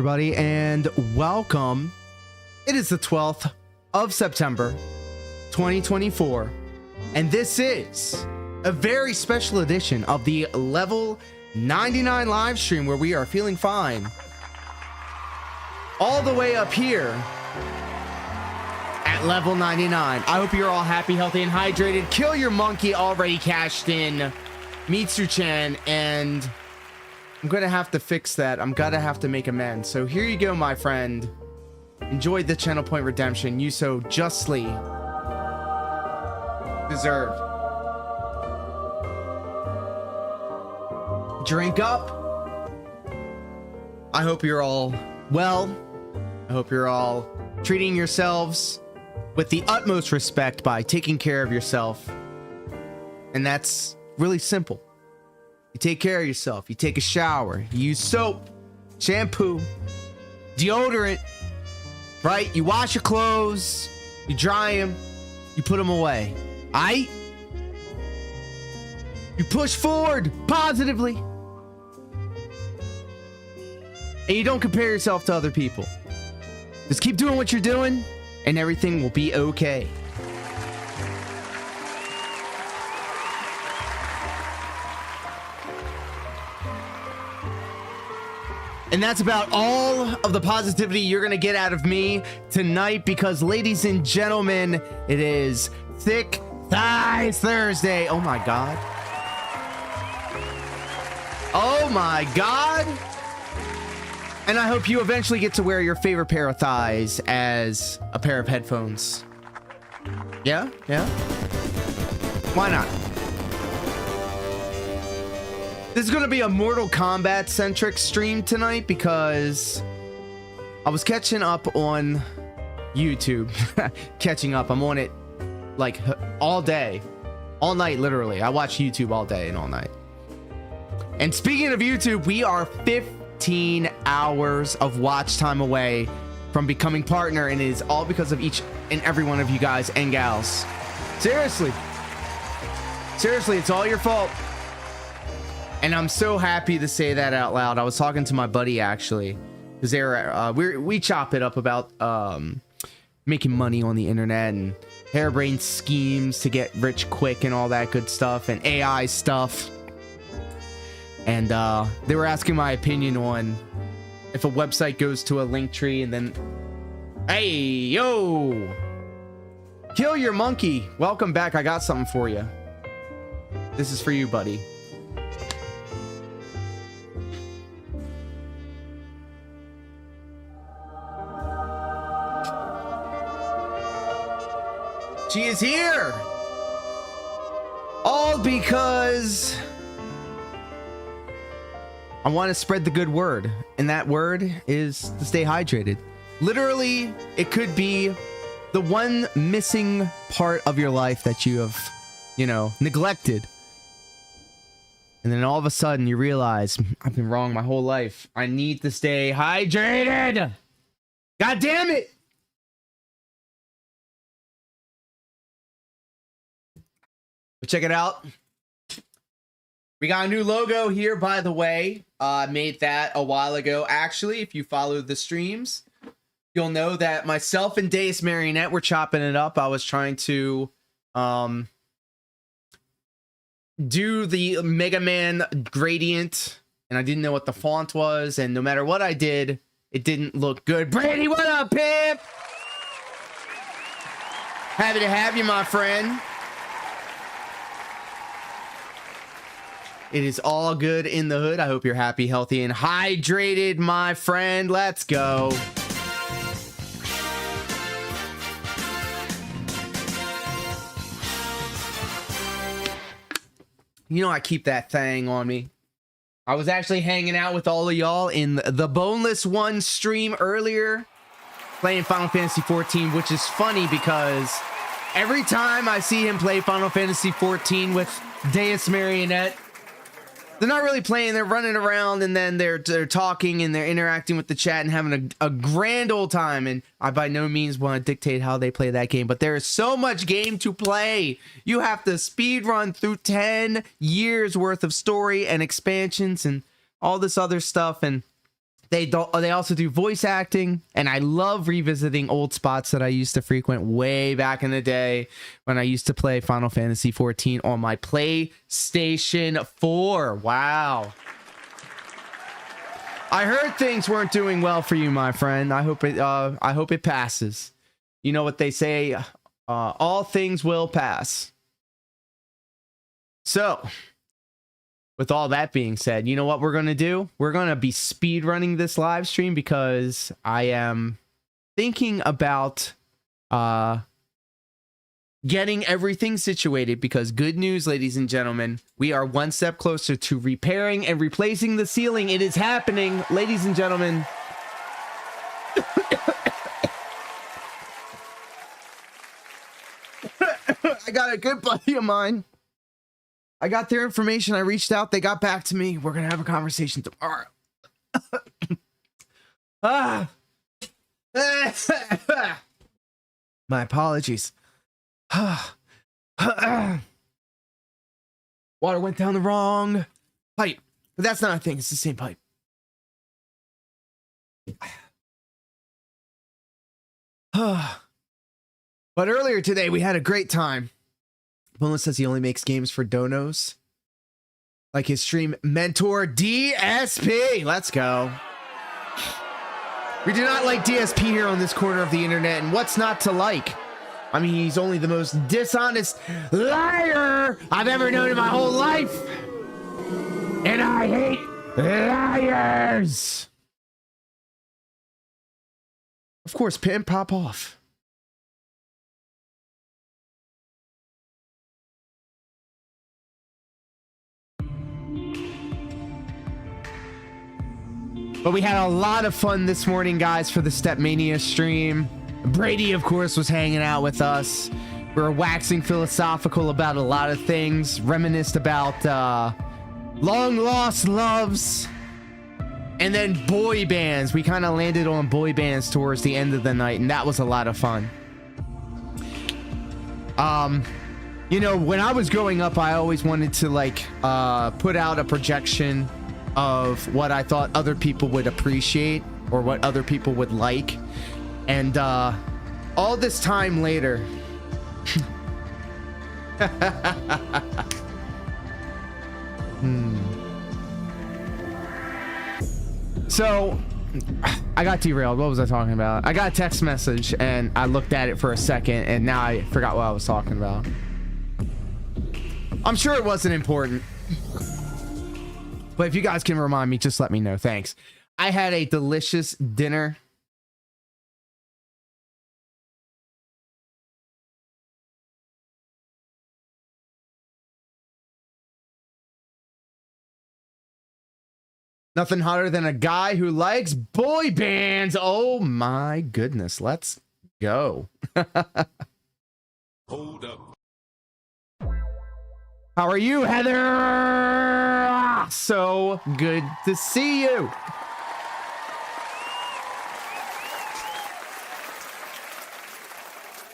everybody, and welcome. It is the 12th of September, 2024, and this is a very special edition of the Level 99 live stream where we are feeling fine. All the way up here at Level 99. I hope you're all happy, healthy, and hydrated. Kill Your Monkey already cashed in. Mitsu-chan, and I'm gonna have to fix that. I'm gonna have to make amends. So here you go, my friend. Enjoyed the channel point redemption you so justly deserved. Drink up. I hope you're all well. I hope you're all treating yourselves with the utmost respect by taking care of yourself. And that's really simple. You take care of yourself. You take a shower. You use soap, shampoo, deodorant, right? You wash your clothes. You dry them. You put them away. Aight? You push forward positively. And you don't compare yourself to other people. Just keep doing what you're doing and everything will be okay. And that's about all of the positivity you're going to get out of me tonight because, ladies and gentlemen, it is Thick Thighs Thursday. Oh my God. Oh my God. And I hope you eventually get to wear your favorite pair of thighs as a pair of headphones. Yeah? Yeah? Why not? This is going to be a Mortal Kombat centric stream tonight because I was catching up on YouTube. Catching up. I'm on it like all day. All night, literally. I watch YouTube all day and all night. And speaking of YouTube, we are 15 hours of watch time away from becoming partner, and it is all because of each and every one of you guys and gals. Seriously. Seriously, it's all your fault. And I'm so happy to say that out loud. I was talking to my buddy actually, because they were we chop it up about making money on the internet and harebrained schemes to get rich quick and all that good stuff and AI stuff. And they were asking my opinion on if a website goes to a link tree and then, hey, yo, Kill Your Monkey. Welcome back. I got something for you. This is for you, buddy. She is here. All because I want to spread the good word. And that word is to stay hydrated. Literally, it could be the one missing part of your life that you have, you know, neglected. And then all of a sudden you realize, I've been wrong my whole life. I need to stay hydrated. God damn it. Check it out. We got a new logo here, by the way. Made that a while ago. Actually, if you follow the streams, you'll know that myself and Deus Marionette were chopping it up. I was trying to do the Mega Man gradient, and I didn't know what the font was, and no matter what I did, it didn't look good. Brady, what up, pimp? Happy to have you, my friend. It is all good in the hood. I hope you're happy, healthy, and hydrated, my friend. Let's go. You know I keep that thing on me. I was actually hanging out with all of y'all in the Boneless One stream earlier, playing Final Fantasy 14, which is funny because every time I see him play Final Fantasy 14 with Deus Marionette, they're not really playing, they're running around, and then they're talking and they're interacting with the chat and having a grand old time. And I by no means want to dictate how they play that game, but there is so much game to play. You have to speed run through 10 years worth of story and expansions and all this other stuff. And They also do voice acting, and I love revisiting old spots that I used to frequent way back in the day when I used to play Final Fantasy 14 on my PlayStation 4. Wow. I heard things weren't doing well for you, my friend. I hope it passes. You know what they say, all things will pass. So, with all that being said, you know what we're going to do? We're going to be speed running this live stream because I am thinking about getting everything situated, because good news, ladies and gentlemen, we are one step closer to repairing and replacing the ceiling. It is happening, ladies and gentlemen. I got a good buddy of mine. I got their information. I reached out. They got back to me. We're going to have a conversation tomorrow. My apologies. Water went down the wrong pipe. But that's not a thing. It's the same pipe. But earlier today, we had a great time. Bullen says he only makes games for donos, like his stream mentor DSP. Let's go. We do not like DSP here on this corner of the internet, and what's not to like? I mean, he's only the most dishonest liar I've ever known in my whole life, and I hate liars. Of course, Pimp, pop off. But we had a lot of fun this morning, guys, for the Stepmania stream. Brady, of course, was hanging out with us. We were waxing philosophical about a lot of things, reminisced about long lost loves, and then boy bands. We kind of landed on boy bands towards the end of the night, and that was a lot of fun. You know, when I was growing up, I always wanted to like put out a projection of what I thought other people would appreciate or what other people would like, and all this time later So I got derailed. What was I talking about? I got a text message and I looked at it for a second and now I forgot what I was talking about. I'm sure it wasn't important, but if you guys can remind me, just let me know. Thanks. I had a delicious dinner. Nothing hotter than a guy who likes boy bands. Oh my goodness. Let's go. Hold up. How are you, Heather? So good to see you.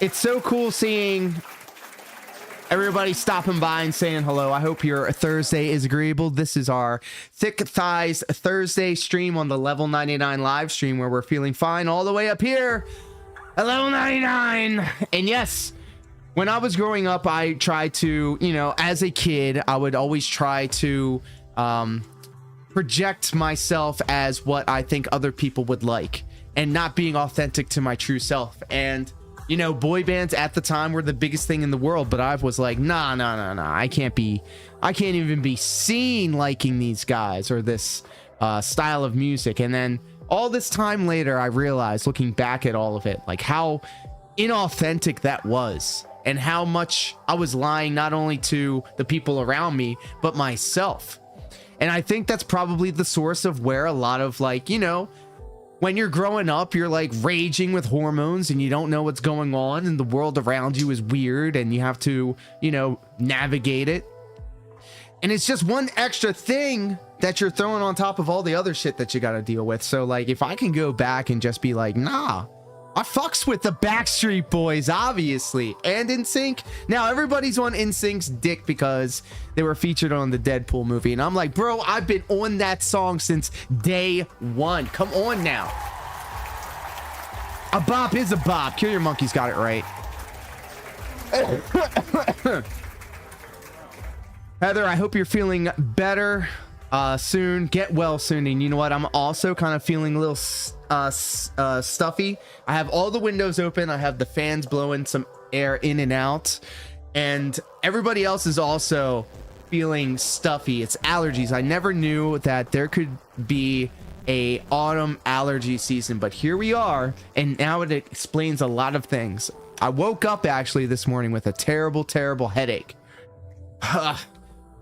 It's so cool seeing everybody stopping by and saying hello. I hope your Thursday is agreeable. This is our Thick Thighs Thursday stream on the Level 99 live stream, where we're feeling fine all the way up here at Level 99. And yes, when I was growing up, I tried to, you know, as a kid, I would always try to project myself as what I think other people would like and not being authentic to my true self. And you know, boy bands at the time were the biggest thing in the world, but I was like, nah. I can't even be seen liking these guys or this style of music. And then all this time later, I realized, looking back at all of it, like how inauthentic that was and how much I was lying not only to the people around me, but myself. And I think that's probably the source of where a lot of, like, you know, when you're growing up, you're like raging with hormones and you don't know what's going on and the world around you is weird and you have to, you know, navigate it. And it's just one extra thing that you're throwing on top of all the other shit that you got to deal with. So like, if I can go back and just be like, nah, I fucks with the Backstreet Boys, obviously, and NSYNC. Now everybody's on NSYNC's dick because they were featured on the Deadpool movie, and I'm like, bro, I've been on that song since day one. Come on now. A bop is a bop. Kill Your Monkey's got it right. Heather, I hope you're feeling better soon. Get well soon. And you know what? I'm also kind of feeling a little stuffy. I have all the windows open. I have the fans blowing some air in and out. And everybody else is also feeling stuffy. It's allergies. I never knew that there could be a autumn allergy season, but here we are, and now it explains a lot of things. I woke up actually this morning with a terrible headache.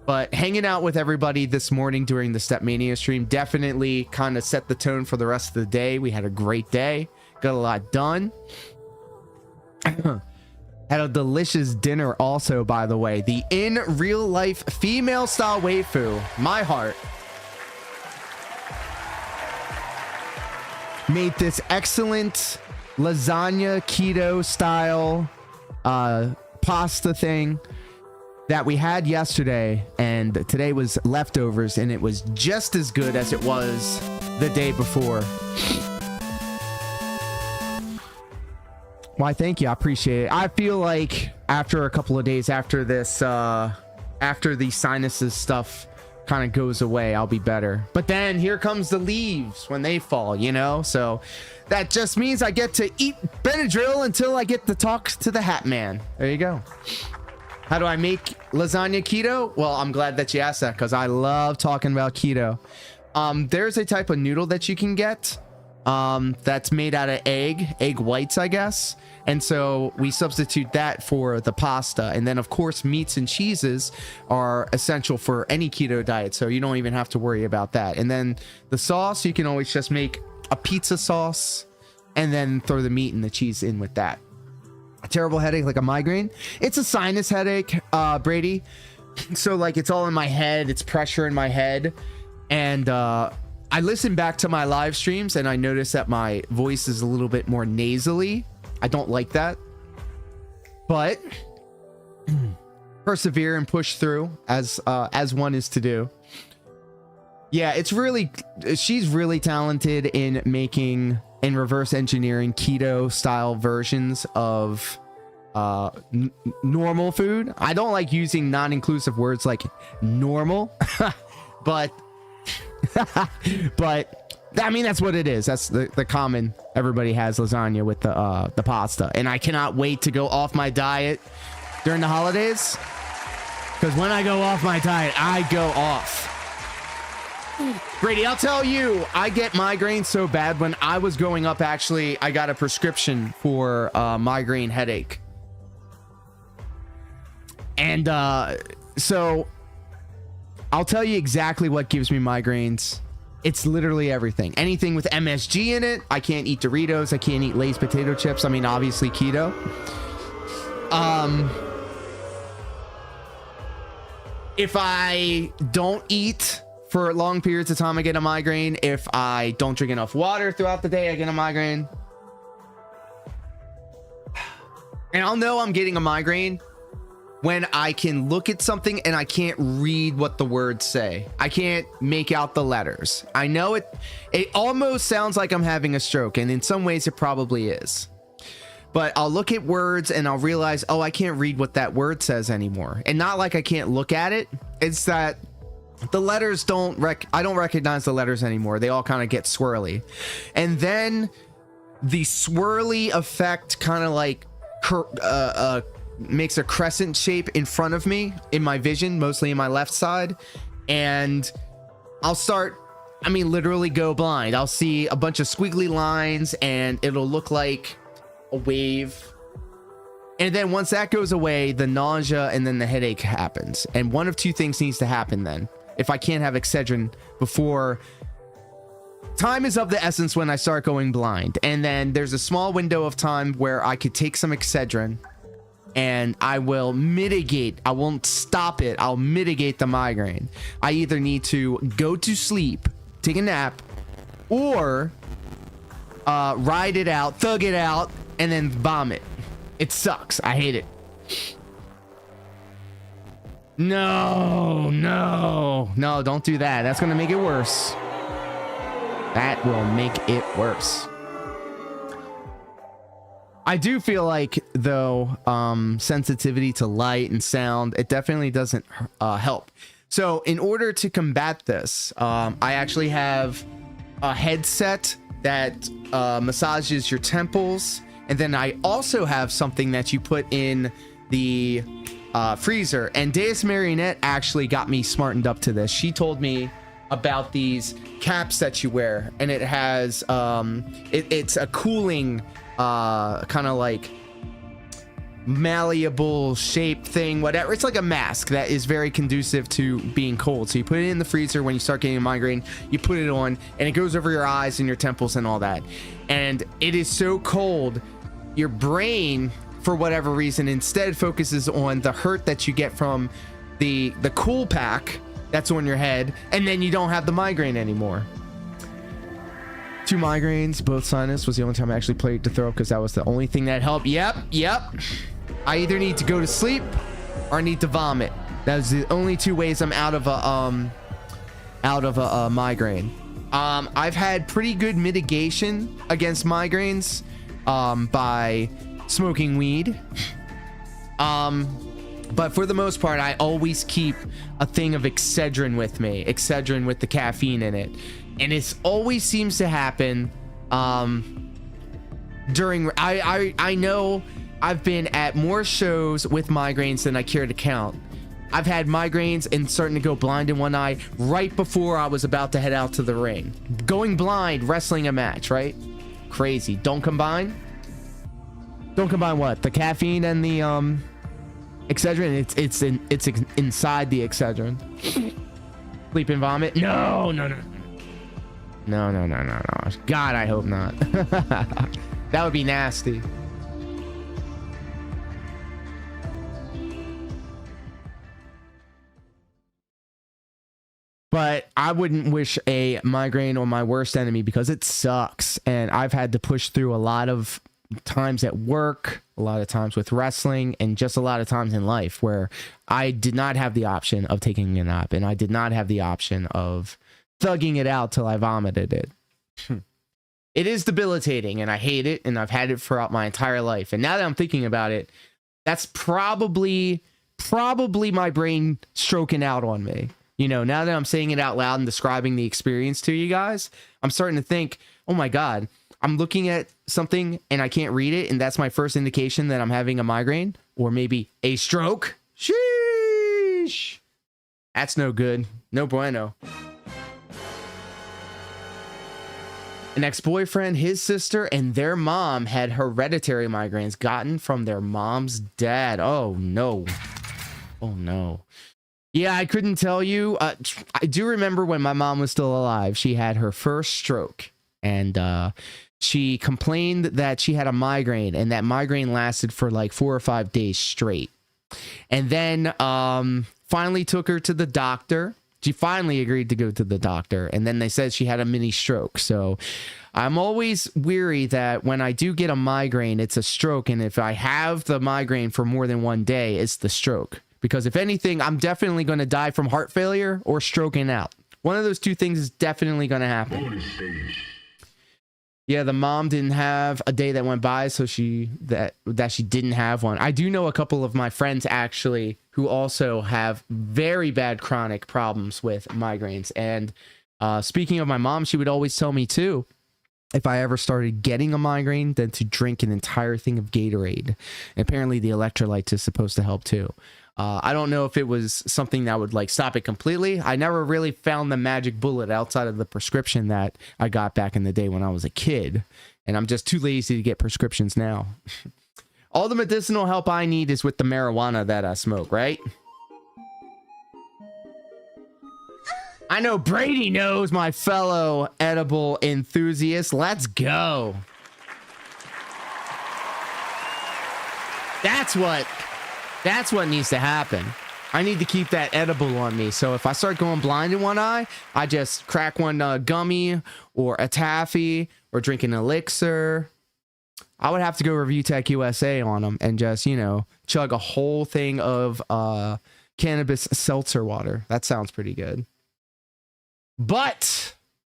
But hanging out with everybody this morning during the Stepmania stream definitely kind of set the tone for the rest of the day. We had a great day, got a lot done. Had a delicious dinner also, by the way. The in real life female style waifu, my heart, made this excellent lasagna keto style pasta thing that we had yesterday, and today was leftovers, and it was just as good as it was the day before. Why, thank you. I appreciate it. I feel like after a couple of days after this, after the sinuses stuff kind of goes away, I'll be better. But then here comes the leaves when they fall, you know? So that just means I get to eat Benadryl until I get to talk to the Hat Man. There you go. How do I make lasagna keto? Well, I'm glad that you asked that because I love talking about keto. There's a type of noodle that you can get that's made out of egg whites, I guess. And so we substitute that for the pasta. And then, of course, meats and cheeses are essential for any keto diet. So you don't even have to worry about that. And then the sauce, you can always just make a pizza sauce and then throw the meat and the cheese in with that. A terrible headache, like a migraine. It's a sinus headache, Brady. So like it's all in my head. It's pressure in my head. And I listened back to my live streams and I noticed that my voice is a little bit more nasally. I don't like that, but persevere and push through as one is to do. Yeah, she's really talented in making and reverse engineering keto style versions of normal food. I don't like using non-inclusive words like normal, but I mean, that's what it is. That's the common. Everybody has lasagna with the pasta, and I cannot wait to go off my diet during the holidays, because when I go off my diet, I go off. Brady, I'll tell you, I get migraines so bad. When I was growing up, actually, I got a prescription for migraine headache, and so I'll tell you exactly what gives me migraines. It's literally everything. Anything with MSG in it. I can't eat Doritos. I can't eat Lay's potato chips. I mean, obviously keto. If I don't eat for long periods of time, I get a migraine. If I don't drink enough water throughout the day, I get a migraine. And I'll know I'm getting a migraine when I can look at something and I can't read what the words say. I can't make out the letters. I know it almost sounds like I'm having a stroke, and in some ways it probably is. But I'll look at words and I'll realize, oh, I can't read what that word says anymore. And not like I can't look at it. It's that the letters I don't recognize the letters anymore. They all kind of get swirly. And then the swirly effect kind of like makes a crescent shape in front of me in my vision, mostly in my left side, and I'll start, I mean, literally go blind. I'll see a bunch of squiggly lines and it'll look like a wave, and then once that goes away, the nausea and then the headache happens. And one of two things needs to happen then if I can't have Excedrin before time is of the essence when I start going blind. And then there's a small window of time where I could take some Excedrin and I will mitigate. I won't stop it. I'll mitigate the migraine. I either need to go to sleep, take a nap, or ride it out, thug it out, and then vomit. It sucks. I hate it. No, don't do that. That's gonna make it worse. That will make it worse. I do feel like, though, sensitivity to light and sound, it definitely doesn't help. So in order to combat this, I actually have a headset that massages your temples. And then I also have something that you put in the freezer. And Deus Marionette actually got me smartened up to this. She told me about these caps that you wear, and it has it's a cooling kind of like malleable shape thing, whatever. It's like a mask that is very conducive to being cold. So you put it in the freezer when you start getting a migraine, you put it on, and it goes over your eyes and your temples and all that. And it is so cold, your brain, for whatever reason, instead focuses on the hurt that you get from the cool pack that's on your head, and then you don't have the migraine anymore. 2 migraines, both sinus. Was the only time I actually played to throw up because that was the only thing that helped. Yep. I either need to go to sleep or I need to vomit. That's the only 2 ways I'm out of a migraine. I've had pretty good mitigation against migraines by smoking weed. But for the most part, I always keep a thing of Excedrin with me. Excedrin with the caffeine in it. And it always seems to happen during... I know I've been at more shows with migraines than I care to count. I've had migraines and starting to go blind in one eye right before I was about to head out to the ring. Going blind, wrestling a match, right? Crazy. Don't combine what? The caffeine and the Excedrin? It's inside the Excedrin. Sleep and vomit? No. God, I hope not. That would be nasty. But I wouldn't wish a migraine on my worst enemy because it sucks. And I've had to push through a lot of times at work, a lot of times with wrestling, and just a lot of times in life where I did not have the option of taking a nap, and I did not have the option of thugging it out till I vomited it. It is debilitating, and I hate it, and I've had it throughout my entire life. And now that I'm thinking about it, that's probably my brain stroking out on me. You know, now that I'm saying it out loud and describing the experience to you guys, I'm starting to think, oh my God, I'm looking at something and I can't read it, and that's my first indication that I'm having a migraine or maybe a stroke. Sheesh. That's no good. No bueno. An ex-boyfriend, his sister, and their mom had hereditary migraines gotten from their mom's dad. Oh no. Oh no. Yeah, I couldn't tell you. I do remember when my mom was still alive, she had her first stroke, and she complained that she had a migraine, and that migraine lasted for like 4 or 5 days straight. And then finally took her to the doctor. She finally agreed to go to the doctor, and then they said she had a mini stroke. So I'm always weary that when I do get a migraine, it's a stroke, and if I have the migraine for more than 1 day, it's the stroke. Because if anything, I'm definitely going to die from heart failure or stroking out. One of those 2 things is definitely going to happen. Yeah, the mom didn't have a day that went by, so she didn't have one. I do know a couple of my friends actually who also have very bad chronic problems with migraines. And speaking of my mom, she would always tell me too, if I ever started getting a migraine, then to drink an entire thing of Gatorade. And apparently the electrolytes is supposed to help too. I don't know if it was something that would like stop it completely. I never really found the magic bullet outside of the prescription that I got back in the day when I was a kid. And I'm just too lazy to get prescriptions now. All the medicinal help I need is with the marijuana that I smoke, right? I know Brady knows, my fellow edible enthusiast. Let's go. That's what needs to happen. I need to keep that edible on me. So if I start going blind in one eye, I just crack one gummy or a taffy or drink an elixir, I would have to go Review Tech USA on them and just, you know, chug a whole thing of cannabis seltzer water. That sounds pretty good. But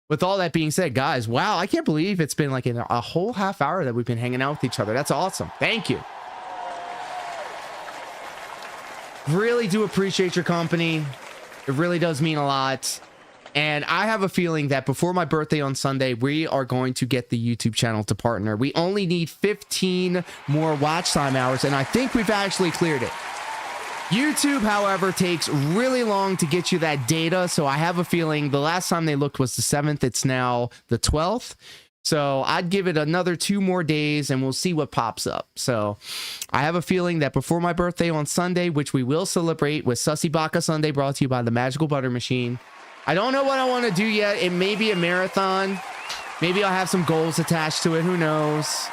with all that being said, guys, wow, I can't believe it's been like a whole half hour that we've been hanging out with each other. That's awesome. Thank you. Really do appreciate your company. It really does mean a lot. And I have a feeling that before my birthday on Sunday, we are going to get the YouTube channel to partner. We only need 15 more watch time hours, and I think we've actually cleared it. YouTube, however, takes really long to get you that data. So I have a feeling the last time they looked was the 7th. It's now the 12th. So I'd give it another 2 more days and we'll see what pops up. So I have a feeling that before my birthday on Sunday, which we will celebrate with Sussy Baka Sunday, brought to you by the Magical Butter Machine. I don't know what I want to do yet. It may be a marathon. Maybe I'll have some goals attached to it. Who knows?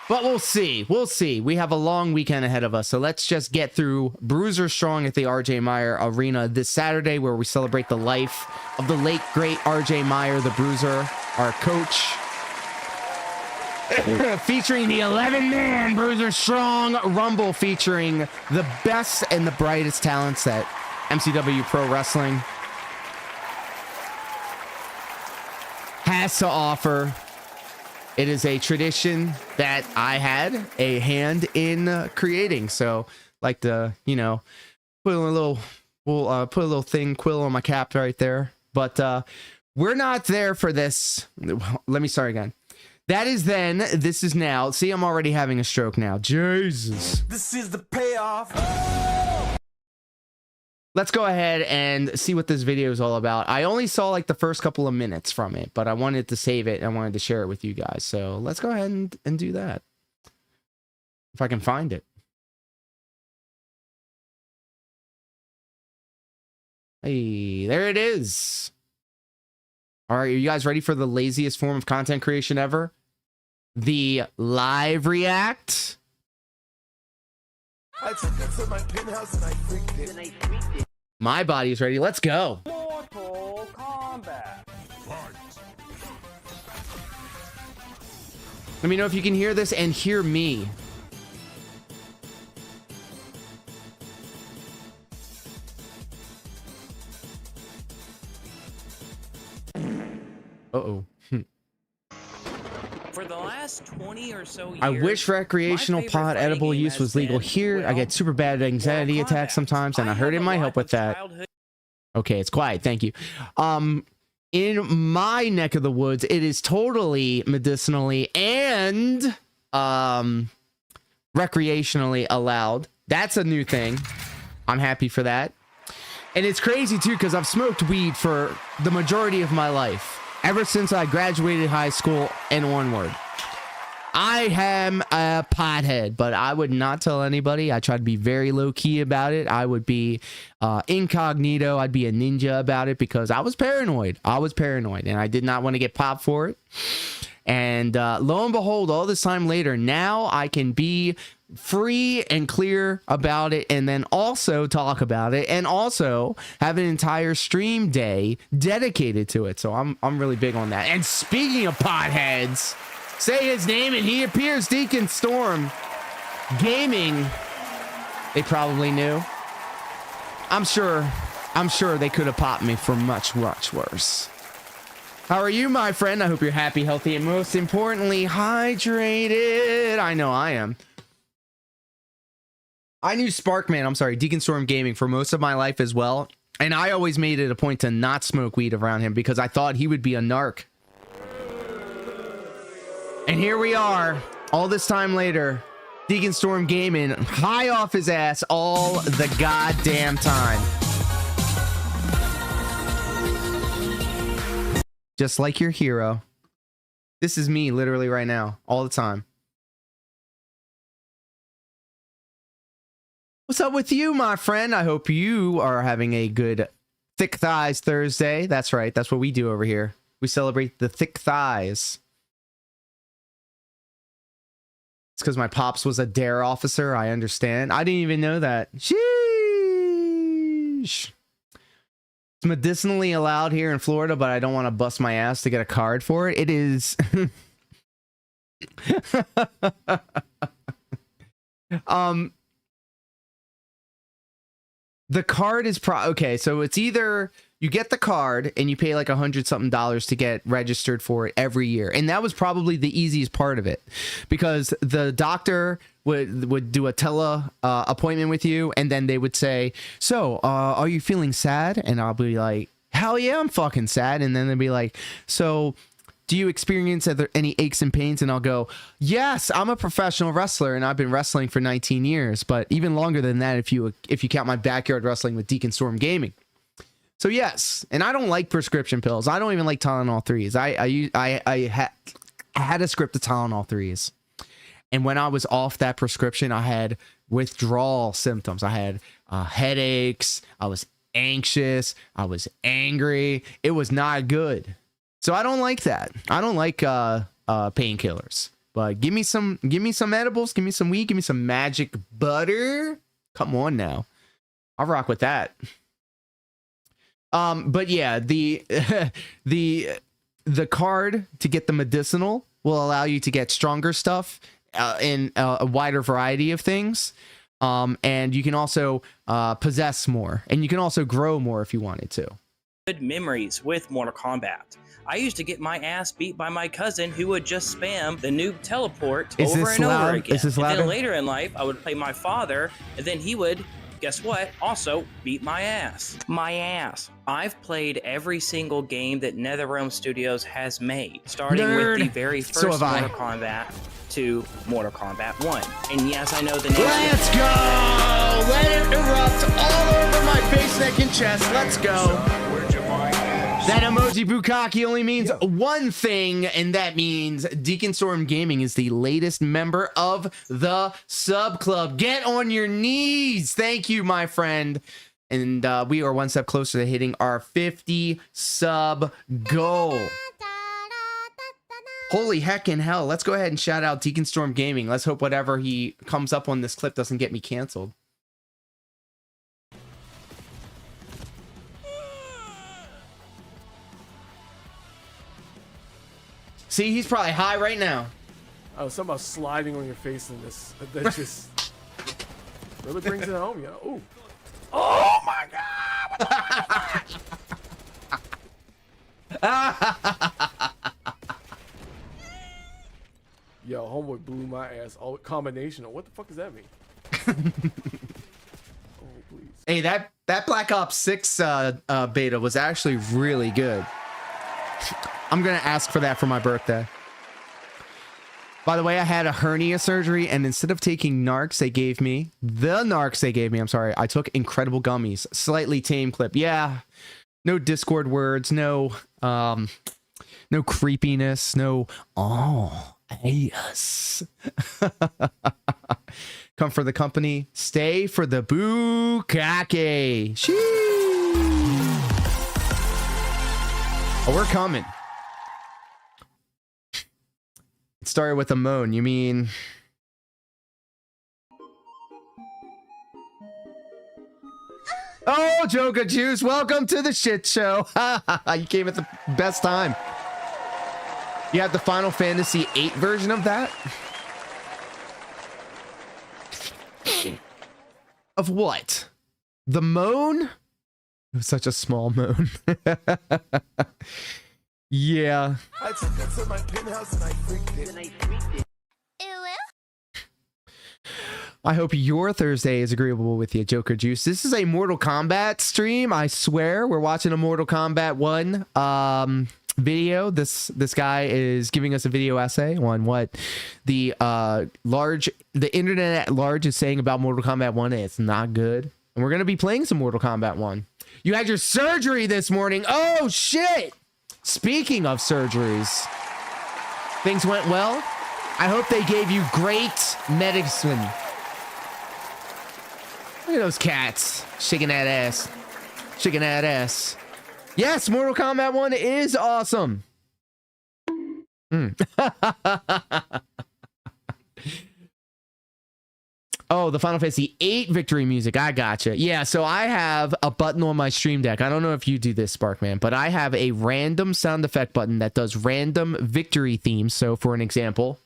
But we'll see. We'll see. We have a long weekend ahead of us. So let's just get through Bruiser Strong at the RJ Meyer Arena this Saturday, where we celebrate the life of the late, great RJ Meyer, the Bruiser, our coach. Featuring the 11-man Bruiser Strong Rumble, featuring the best and the brightest talents that MCW Pro Wrestling has to offer. It is a tradition that I had a hand in creating. So like to, you know, put a little, we'll put a little thing quill on my cap right there. But we're not there for this. Let me start again. That is then. This is now. See, I'm already having a stroke now. Jesus. This is the payoff. Let's go ahead and see what this video is all about. I only saw like the first couple of minutes from it, but I wanted to save it. And I wanted to share it with you guys. So let's go ahead and do that. If I can find it. Hey, there it is. All right, are you guys ready for the laziest form of content creation ever? The live react. I took it to my penthouse and I freaked it. My body is ready. Let's go. Mortal Kombat. Let me know if you can hear this and hear me. Uh-oh. For the last 20 or so years, I wish recreational my favorite pot fighting edible game use has was legal been, here. I well, get super bad anxiety Mortal attacks Kombat. sometimes, and I heard it have might a help lot with of that. childhood- Okay, it's quiet. Thank you. In my neck of the woods, it is totally medicinally and recreationally allowed. That's a new thing. I'm happy for that. And it's crazy too, because I've smoked weed for the majority of my life, ever since I graduated high school and onward. I am a pothead, but I would not tell anybody. I try to be very low key about it. I would be incognito. I'd be a ninja about it because I was paranoid. And I did not want to get popped for it. And lo and behold, all this time later, now I can be free and clear about it, and then also talk about it, and also have an entire stream day dedicated to it. So I'm really big on that. And speaking of potheads, say his name and he appears. Deacon Storm Gaming. They probably knew. I'm sure they could have popped me for much, much worse. How are you, my friend? I hope you're happy, healthy, and most importantly, hydrated. I know I am. I knew Deacon Storm Gaming for most of my life as well. And I always made it a point to not smoke weed around him because I thought he would be a narc. And here we are, all this time later, Deacon Storm Gaming, high off his ass all the goddamn time. Just like your hero. This is me literally right now, all the time. What's up with you, my friend? I hope you are having a good Thick Thighs Thursday. That's right. That's what we do over here. We celebrate the thick thighs. It's because my pops was a DARE officer. I understand. I didn't even know that. Sheesh. It's medicinally allowed here in Florida, but I don't want to bust my ass to get a card for it. It is. The card is okay. So it's either you get the card and you pay like $100 something to get registered for it every year, and that was probably the easiest part of it, because the doctor would do a tele appointment with you, and then they would say, so are you feeling sad? And I'll be like, hell yeah, I'm fucking sad. And then they'd be like, so do you experience any aches and pains? And I'll go, yes, I'm a professional wrestler and I've been wrestling for 19 years, but even longer than that if you count my backyard wrestling with Deacon Storm Gaming. So yes, and I don't like prescription pills. I don't even like Tylenol 3s. I had a script of Tylenol 3s. And when I was off that prescription, I had withdrawal symptoms. I had headaches. I was anxious. I was angry. It was not good. So I don't like that. I don't like painkillers. But give me some edibles, give me some weed, give me some magic butter. Come on now. I'll rock with that. But yeah, the card to get the medicinal will allow you to get stronger stuff in a wider variety of things. And you can also possess more, and you can also grow more if you wanted to. Good memories with Mortal Kombat. I used to get my ass beat by my cousin who would just spam the noob teleport over and over again. Is this and louder? then later in life, I would play my father, and then he would, guess what, also beat my ass. My ass. I've played every single game that NetherRealm Studios has made, starting with the very first Mortal Kombat to Mortal Kombat 1. And yes, I know the name. Let's go! Let it erupt all over my face, neck, and chest. Let's go. That emoji bukkake only means one thing, and that means Deacon Storm Gaming is the latest member of the sub club. Get on your knees. Thank you, my friend. And we are one step closer to hitting our 50 sub goal. Holy heck in hell. Let's go ahead and shout out Deacon Storm Gaming. Let's hope whatever he comes up on this clip doesn't get me canceled. See, he's probably high right now. Oh, something about sliding on your face in this. That just really brings it home, yo. Ooh. Oh my God! Yo, homeboy blew my ass. Oh, combination of what the fuck does that mean? Oh, please. Hey, that Black Ops 6 beta was actually really good. I'm gonna ask for that for my birthday. By the way, I had a hernia surgery, and instead of taking narcs, they gave me I'm sorry, I took incredible gummies. Slightly tame clip. Yeah, no Discord words, no creepiness, no yes. Come for the company, stay for the bukkake. Sheesh. Oh, we're coming. It started with a moan. You mean... Oh, Joker Juice, welcome to the shit show. You came at the best time. You have the Final Fantasy VIII version of that? Of what? The moan? It was such a small moan. Yeah. I took it to my penthouse and I freaked it. I hope your Thursday is agreeable with you, Joker Juice. This is a Mortal Kombat stream. I swear we're watching a Mortal Kombat 1 video. This guy is giving us a video essay on what the internet at large is saying about Mortal Kombat 1. It's not good. And we're going to be playing some Mortal Kombat 1. You had your surgery this morning. Oh, shit. Speaking of surgeries, things went well. I hope they gave you great medicine. Look at those cats shaking that ass. Shaking that ass. Yes, Mortal Kombat 1 is awesome. Oh, Oh, the Final Fantasy VIII victory music. I gotcha. Yeah, so I have a button on my stream deck. I don't know if you do this, Sparkman, but I have a random sound effect button that does random victory themes. So for an example.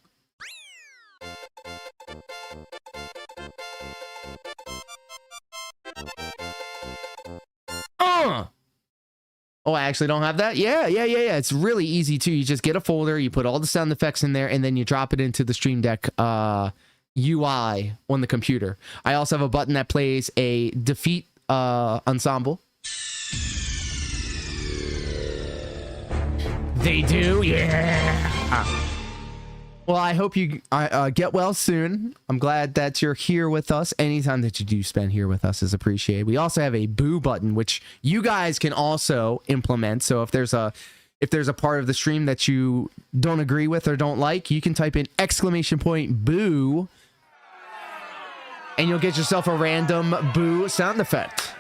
Oh, I actually don't have that? Yeah. It's really easy too. You just get a folder, you put all the sound effects in there, and then you drop it into the Stream Deck UI on the computer. I also have a button that plays a defeat ensemble. They do? Yeah. Well, I hope you get well soon. I'm glad that you're here with us. Anytime that you do spend here with us is appreciated. We also have a boo button, which you guys can also implement. So if there's a part of the stream that you don't agree with or don't like, you can type in !boo, and you'll get yourself a random boo sound effect.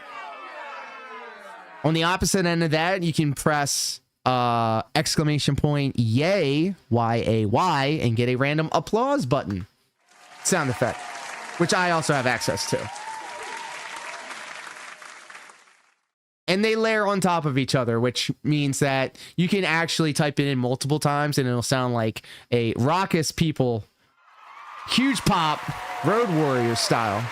On the opposite end of that, you can press !yay, YAY, and get a random applause button sound effect, which I also have access to. And they layer on top of each other, which means that you can actually type it in multiple times and it'll sound like a raucous people, huge pop, Road Warrior style.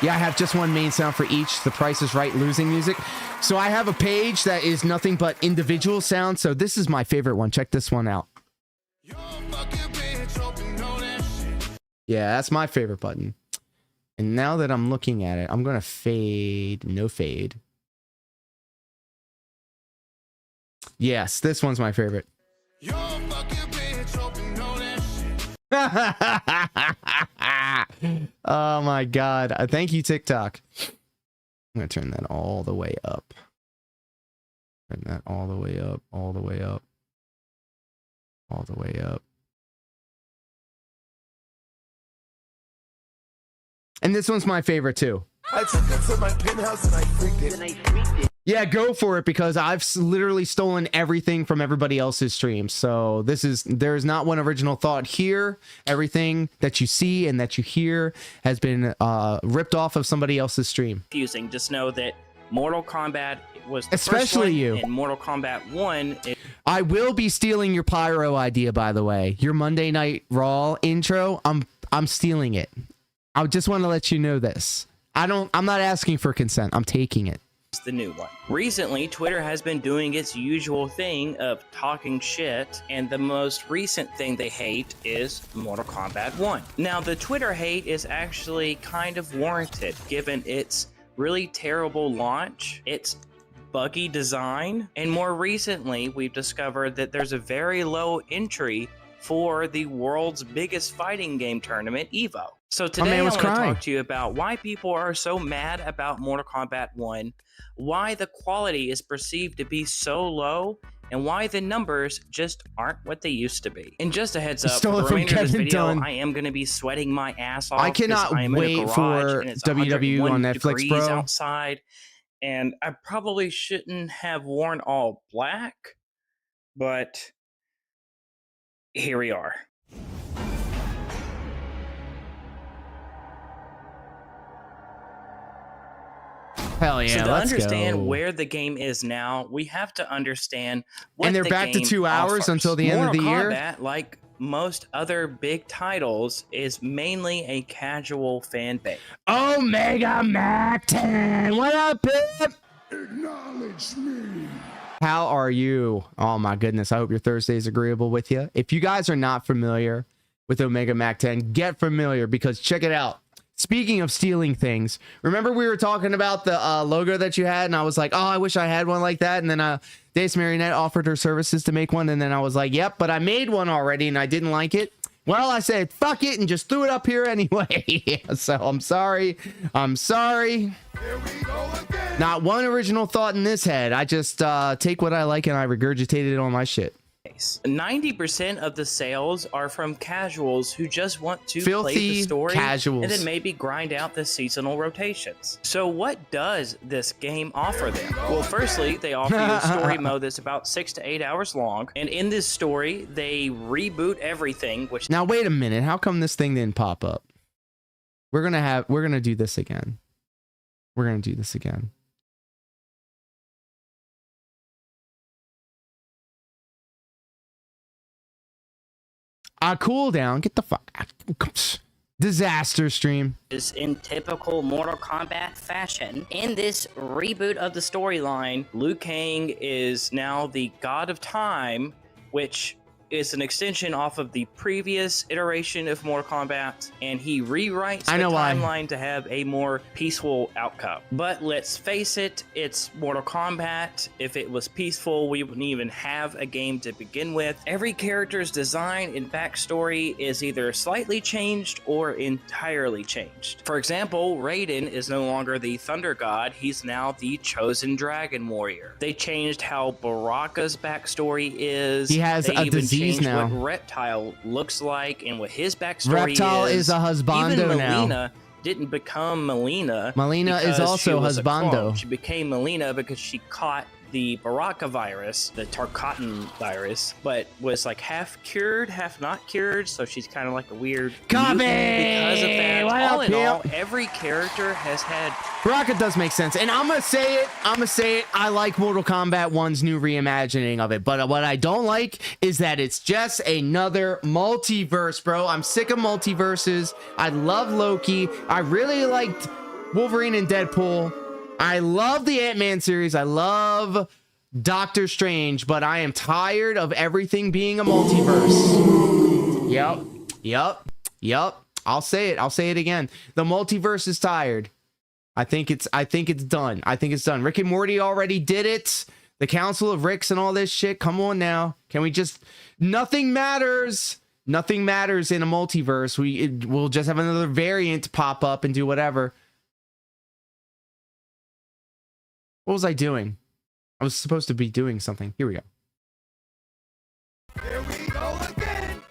Yeah, I have just one main sound for each. The Price is Right losing music. So I have a page that is nothing but individual sounds. So this is my favorite one. Check this one out. Yeah, that's my favorite button. And now that I'm looking at it, I'm going to fade. No fade. Yes, this one's my favorite. Oh my god. Thank you, TikTok. I'm gonna turn that all the way up. Turn that all the way up, all the way up, all the way up. And this one's my favorite too. I took it to my penthouse and I freaked it. Yeah, go for it, because I've literally stolen everything from everybody else's streams. So there's not one original thought here. Everything that you see and that you hear has been ripped off of somebody else's stream. Confusing. Just know that Mortal Kombat was the Especially first one, you. and Mortal Kombat 1 is I will be stealing your pyro idea, by the way. Your Monday Night Raw intro, I'm stealing it. I just want to let you know this. I'm not asking for consent. I'm taking it. the new one. Recently, Twitter has been doing its usual thing of talking shit, and the most recent thing they hate is Mortal Kombat 1. Now, the Twitter hate is actually kind of warranted, given its really terrible launch, its buggy design, and more recently, we've discovered that there's a very low entry for the world's biggest fighting game tournament, EVO. So today I want to talk to you about why people are so mad about Mortal Kombat 1, why the quality is perceived to be so low, and why the numbers just aren't what they used to be. And just a heads up, for the remainder of this video, I am going to be sweating my ass off. I cannot wait for WW on Netflix, bro. Outside, and I probably shouldn't have worn all black, but here we are. Hell yeah, so to let's understand go. Where the game is now, we have to understand what and they're the back to game 2 hours offers. until the end of the year. Mortal Kombat, like most other big titles, is mainly a casual fan base. Omega Mac 10, what up, Pip? Acknowledge me. How are you? Oh my goodness, I hope your Thursday is agreeable with you. If you guys are not familiar with Omega Mac 10, get familiar, because check it out. Speaking of stealing things, remember we were talking about the logo that you had, and I was like, oh, I wish I had one like that. And then Dace Marionette offered her services to make one, and then I was like, yep, but I made one already and I didn't like it. Well, I said, fuck it, and just threw it up here anyway. So I'm sorry. I'm sorry. Here we go again. Not one original thought in this head. I just take what I like and I regurgitate it on my shit. case. 90% of the sales are from casuals who just want to play Filthy the story casuals. and then maybe grind out the seasonal rotations. So what does this game offer them? Well, firstly, they offer you a story mode that's about 6 to 8 hours long, and in this story, they reboot everything, which Now wait a minute. How come this thing didn't pop up? We're gonna do this again. We're gonna do this again. Cooldown. Get the fuck. Disaster stream. is in typical Mortal Kombat fashion. In this reboot of the storyline, Liu Kang is now the God of Time, which is an extension off of the previous iteration of Mortal Kombat, and he rewrites the timeline to have a more peaceful outcome. But let's face it, it's Mortal Kombat. If it was peaceful, we wouldn't even have a game to begin with. Every character's design and backstory is either slightly changed or entirely changed. For example, Raiden is no longer the Thunder God, he's now the Chosen Dragon Warrior. They changed how Baraka's backstory is. He has a disease now. What Reptile looks like and what his backstory Reptile is a husbando Even now. Melina didn't become Melina. Melina is because also she was a husbando. clone. She became Melina because she caught the Baraka virus, the Tarkatan virus, but was like half cured, half not cured, so she's kind of like a weird Copy! because of that. What All up, in all, pimp? every character has had Baraka does make sense, and I'm gonna say it. I like Mortal Kombat 1's new reimagining of it, but what I don't like is that it's just another multiverse, bro. I'm sick of multiverses. I love Loki. I really liked Wolverine and Deadpool. I love the Ant-Man series. I love Doctor Strange, but I am tired of everything being a multiverse. Yep. I'll say it again. The multiverse is tired. I think it's done. Rick and Morty already did it. The Council of Ricks and all this shit. Come on now. Can we just... Nothing matters. Nothing matters in a multiverse. We'll just have another variant pop up and do whatever. What was I doing? I was supposed to be doing something. Here we go. Here we go again.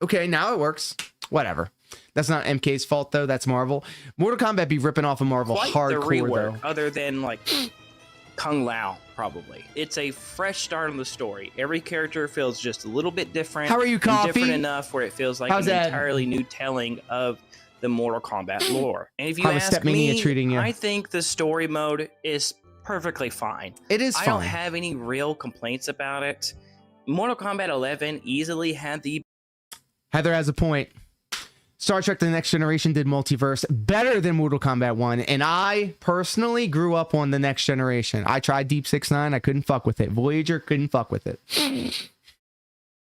Okay, now it works. Whatever. That's not MK's fault, though. That's Marvel. Mortal Kombat be ripping off of Marvel quite hardcore, the rework, though. other than like Kung Lao, probably. It's a fresh start on the story. Every character feels just a little bit different. How are you, and Coffee? Different enough where it feels like How's an that? entirely new telling of the Mortal Kombat lore. And if you How is ask Step Mania me, treating you? I think the story mode is perfectly fine. It is I don't fine. have any real complaints about it. Mortal Kombat 11 easily had the Heather has a point. Star Trek The Next Generation did multiverse better than Mortal Kombat 1, and I personally grew up on The Next Generation. I tried Deep 6-9. I couldn't fuck with it. Voyager couldn't fuck with it.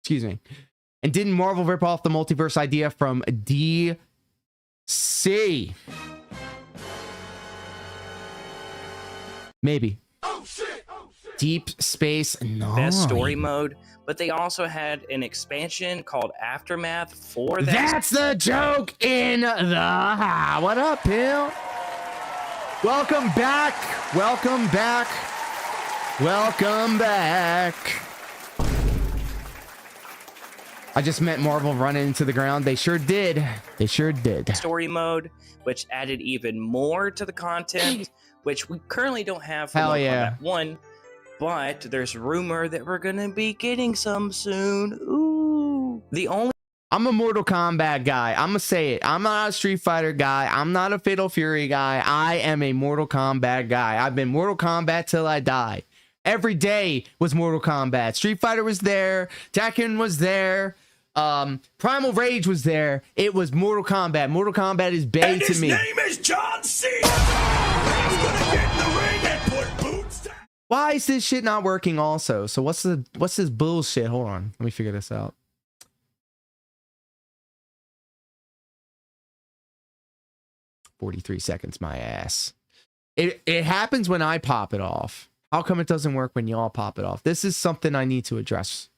Excuse me. And didn't Marvel rip off the multiverse idea from DC? Maybe. Deep Space Nine. best story mode, but they also had an expansion called Aftermath for that. That's the joke in the... What up, Bill? Welcome back. Welcome back. Welcome back. I just meant Marvel running into the ground. They sure did. They sure did. Story mode, which added even more to the content, which we currently don't have for Hell Mortal yeah. Kombat 1, but there's rumor that we're gonna be getting some soon. Ooh. The only I'm a Mortal Kombat guy. I'm gonna say it. I'm not a Street Fighter guy. I'm not a Fatal Fury guy. I am a Mortal Kombat guy. I've been Mortal Kombat till I die. Every day was Mortal Kombat. Street Fighter was there. Tekken was there. Primal Rage was there. It was Mortal Kombat. Mortal Kombat is bae to me. His name is John Cena. He's gonna get in the ring and put boots down. Why is this shit not working also? So what's this bullshit? Hold on. Let me figure this out. "43 seconds, my ass." It happens when I pop it off. How come it doesn't work when y'all pop it off? This is something I need to address.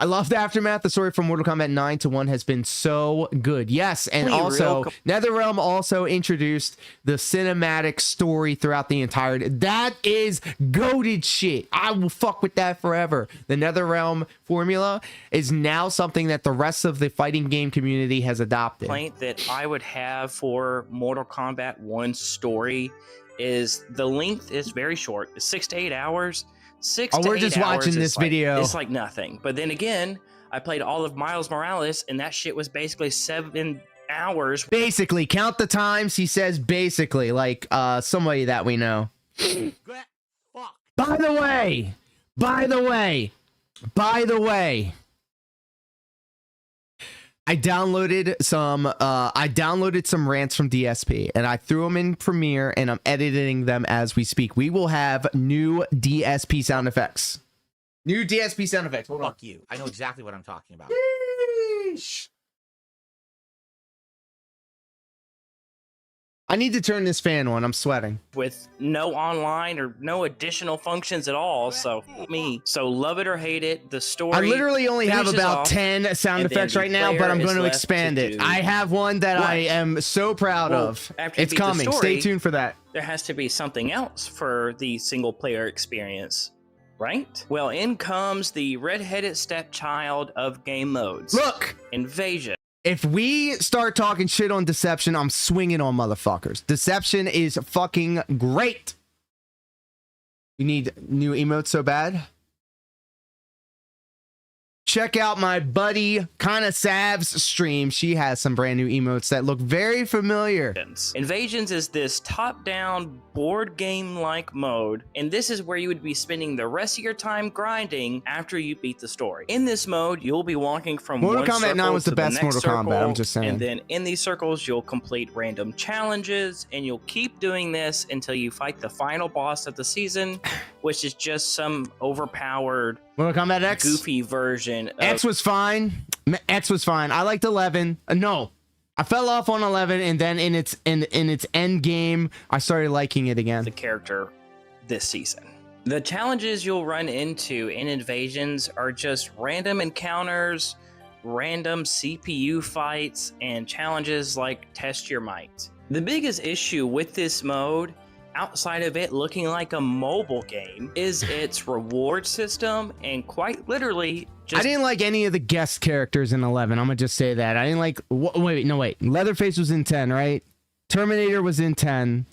I love the Aftermath. The story from Mortal Kombat 9 to 1 has been so good. Yes, and also NetherRealm also introduced the cinematic story throughout the entirety. That is goated shit. I will fuck with that forever. The NetherRealm formula is now something that the rest of the fighting game community has adopted. Complaint that I would have for Mortal Kombat 1 story is the length is very short. It's 6 to 8 hours. 6 to 8 hours. We're just watching this video. It's like nothing. But then again, I played all of Miles Morales, and that shit was basically 7 hours. Basically, count the times. He says basically, like somebody that we know. By the way, I downloaded some rants from DSP and I threw them in Premiere and I'm editing them as we speak. We will have new DSP sound effects. New DSP sound effects. Hold on. Fuck you. I know exactly what I'm talking about. Yeesh. I need to turn this fan on. I'm sweating. With no online or no additional functions at all. So love it or hate it, the story. I literally only have about off, 10 sound effects right now, but I'm going to expand it. I have one that I am so proud of. It's coming. Stay tuned for that. There has to be something else for the single player experience, right? Well, in comes the redheaded stepchild of game modes. Look! Invasion. If we start talking shit on Deception, I'm swinging on motherfuckers. Deception is fucking great. You need new emotes so bad? Check out my buddy Kinda Sav's stream. She has some brand new emotes that look very familiar. Invasions is this top-down board game-like mode, and this is where you would be spending the rest of your time grinding after you beat the story. In this mode, you'll be walking from Mortal Kombat 9 was the best Mortal Kombat, I'm just saying. And then in these circles, you'll complete random challenges, and you'll keep doing this until you fight the final boss of the season, which is just some overpowered Mortal Kombat X? Goofy version. X was fine. X was fine. I liked 11. No, I fell off on 11, and then in its end game, I started liking it again. The character this season. The challenges you'll run into in Invasions are just random encounters, random CPU fights, and challenges like Test Your Might. The biggest issue with this mode, outside of it looking like a mobile game, is its reward system, and quite literally just... I didn't like any of the guest characters in 11. I'm gonna just say that. I didn't like... Wait. Leatherface was in 10, right? Terminator was in 10.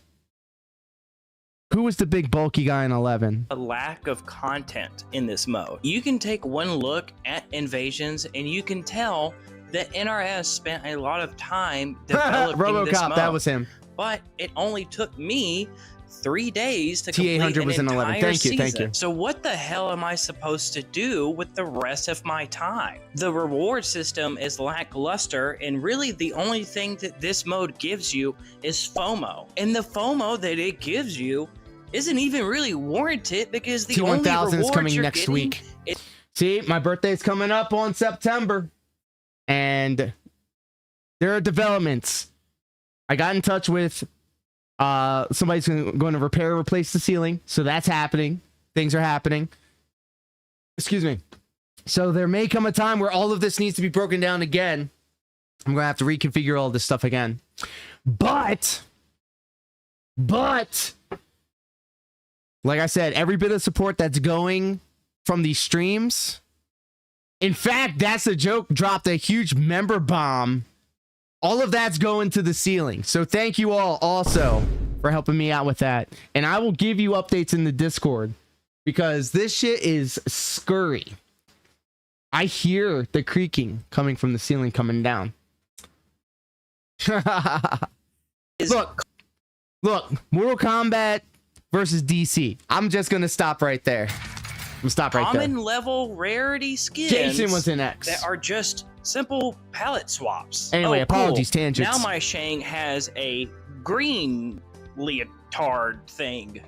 Who was the big bulky guy in 11? A lack of content in this mode. You can take one look at Invasions and you can tell that NRS spent a lot of time developing RoboCop, this mode. that was him. But it only took me 3 days to T800 complete was an in 11. entire Thank you. season. So what the hell am I supposed to do with the rest of my time? The reward system is lackluster, and really the only thing that this mode gives you is FOMO. And the FOMO that it gives you isn't even really warranted, because the only T1000 is rewards coming you're next getting week. See, my birthday's coming up on September, and there are developments. I got in touch with somebody's going to replace the ceiling, so that's happening. Things are happening. Excuse me. So there may come a time where all of this needs to be broken down again. I'm going to have to reconfigure all this stuff again. But like I said, every bit of support that's going from these streams. In fact, that's a joke. Dropped a huge member bomb. All of that's going to the ceiling. So thank you all also for helping me out with that. And I will give you updates in the Discord, because this shit is scurry. I hear the creaking coming from the ceiling coming down. Look, Mortal Kombat versus DC. I'm just going to stop right there. Common level rarity skins Jason was in X. that are just simple palette swaps. Anyway, apologies, cool. tangents. Now my Shang has a green leotard thing.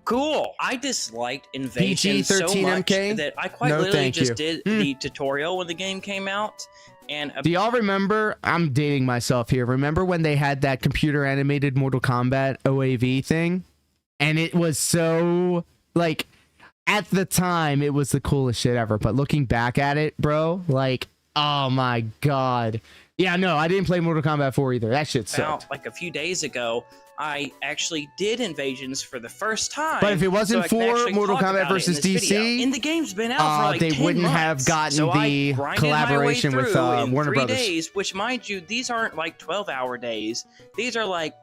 Cool. I disliked Invasion so much PG-13 that I quite literally just did the tutorial when the game came out. And do y'all remember? I'm dating myself here. Remember when they had that computer animated Mortal Kombat OAV thing? And it was so like, at the time, it was the coolest shit ever. But looking back at it, bro, like, oh my God. Yeah, no, I didn't play Mortal Kombat 4 either. That shit sucked. Like a few days ago, I actually did Invasions for the first time. But if it wasn't so for Mortal Kombat versus DC, and the game's been out for like they 10 wouldn't months. have gotten so the I grinded collaboration my way with through in Warner 3 Brothers. days, which, mind you, these aren't like 12-hour days. These are like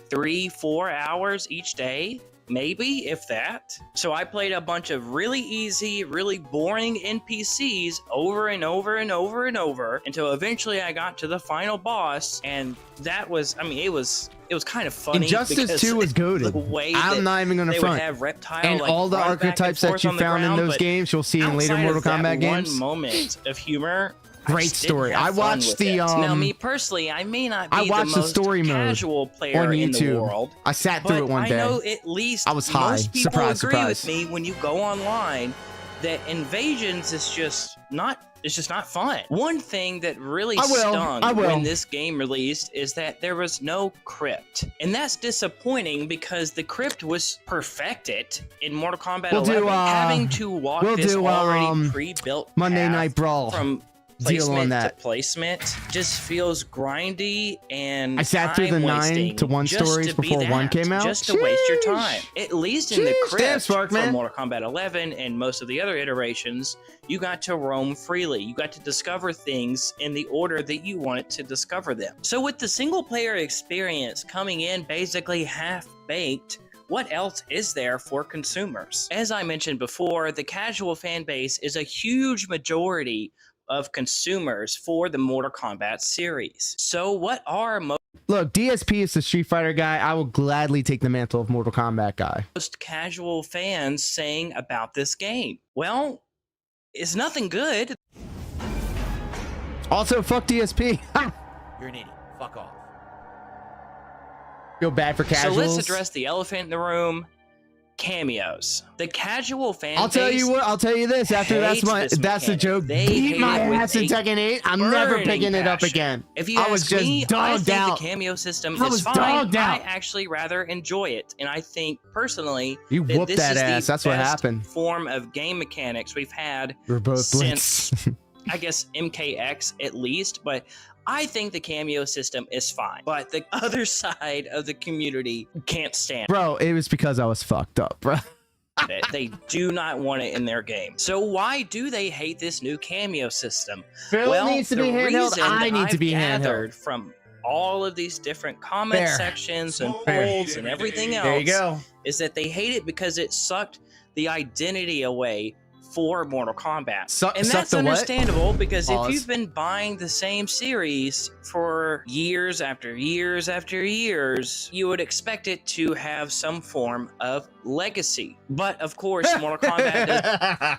3-4 hours each day. Maybe, if that. So I played a bunch of really easy, really boring NPCs over and over and over and over until eventually I got to the final boss, and that was, I mean, it was kind of funny. Injustice 2 was goated. I'm not even gonna front. Have Reptile, and like, all the archetypes that you found in those games, you'll see in later Mortal Kombat games. One moment of humor. Great story. I watched the now, me personally, I may not be the most story casual player on in the YouTube. world. I sat through it one day. I know at least I was high. most people Surprise, agree surprise. with me when you go online that Invasions is just not. It's just not fun. One thing that really stung when this game released is that there was no crypt. And that's disappointing because the crypt was perfected in Mortal Kombat 11. Having to walk this already pre-built Monday Night Brawl from placement to placement just feels grindy, and I sat through the 9 to 1 stories before 1 came out. Just to waste your time. At least in the crypt Spark, from Mortal Kombat 11 and most of the other iterations, you got to roam freely. You got to discover things in the order that you wanted to discover them. So with the single player experience coming in basically half-baked, what else is there for consumers? As I mentioned before, the casual fan base is a huge majority of consumers for the Mortal Kombat series. So what are Look, DSP is the Street Fighter guy. I will gladly take the mantle of Mortal Kombat guy. Most casual fans saying about this game? Well, it's nothing good. Also, fuck DSP. You're an idiot. Fuck off. Feel bad for casuals. So let's address the elephant in the room. Cameos. The casual fan I'll tell you what. I'll tell you this. After that's the joke. Beat my ass in Tekken 8. I'm never picking it up again. If you ask me, I think the cameo system is fine. I actually rather enjoy it, and I think personally you whooped that ass. That's what happened. Form of game mechanics we've had since I guess MKX at least, but I think the cameo system is fine, but the other side of the community can't stand it. Bro, it was because I was fucked up, bro. They do not want it in their game. So why do they hate this new cameo system? Phil needs to be handheld. I need to be handheld. From all of these different comment sections and polls and everything else, there you go, is that they hate it because it sucked the identity away for Mortal Kombat. And that's understandable because if you've been buying the same series for years after years after years, you would expect it to have some form of legacy. But of course, Mortal Kombat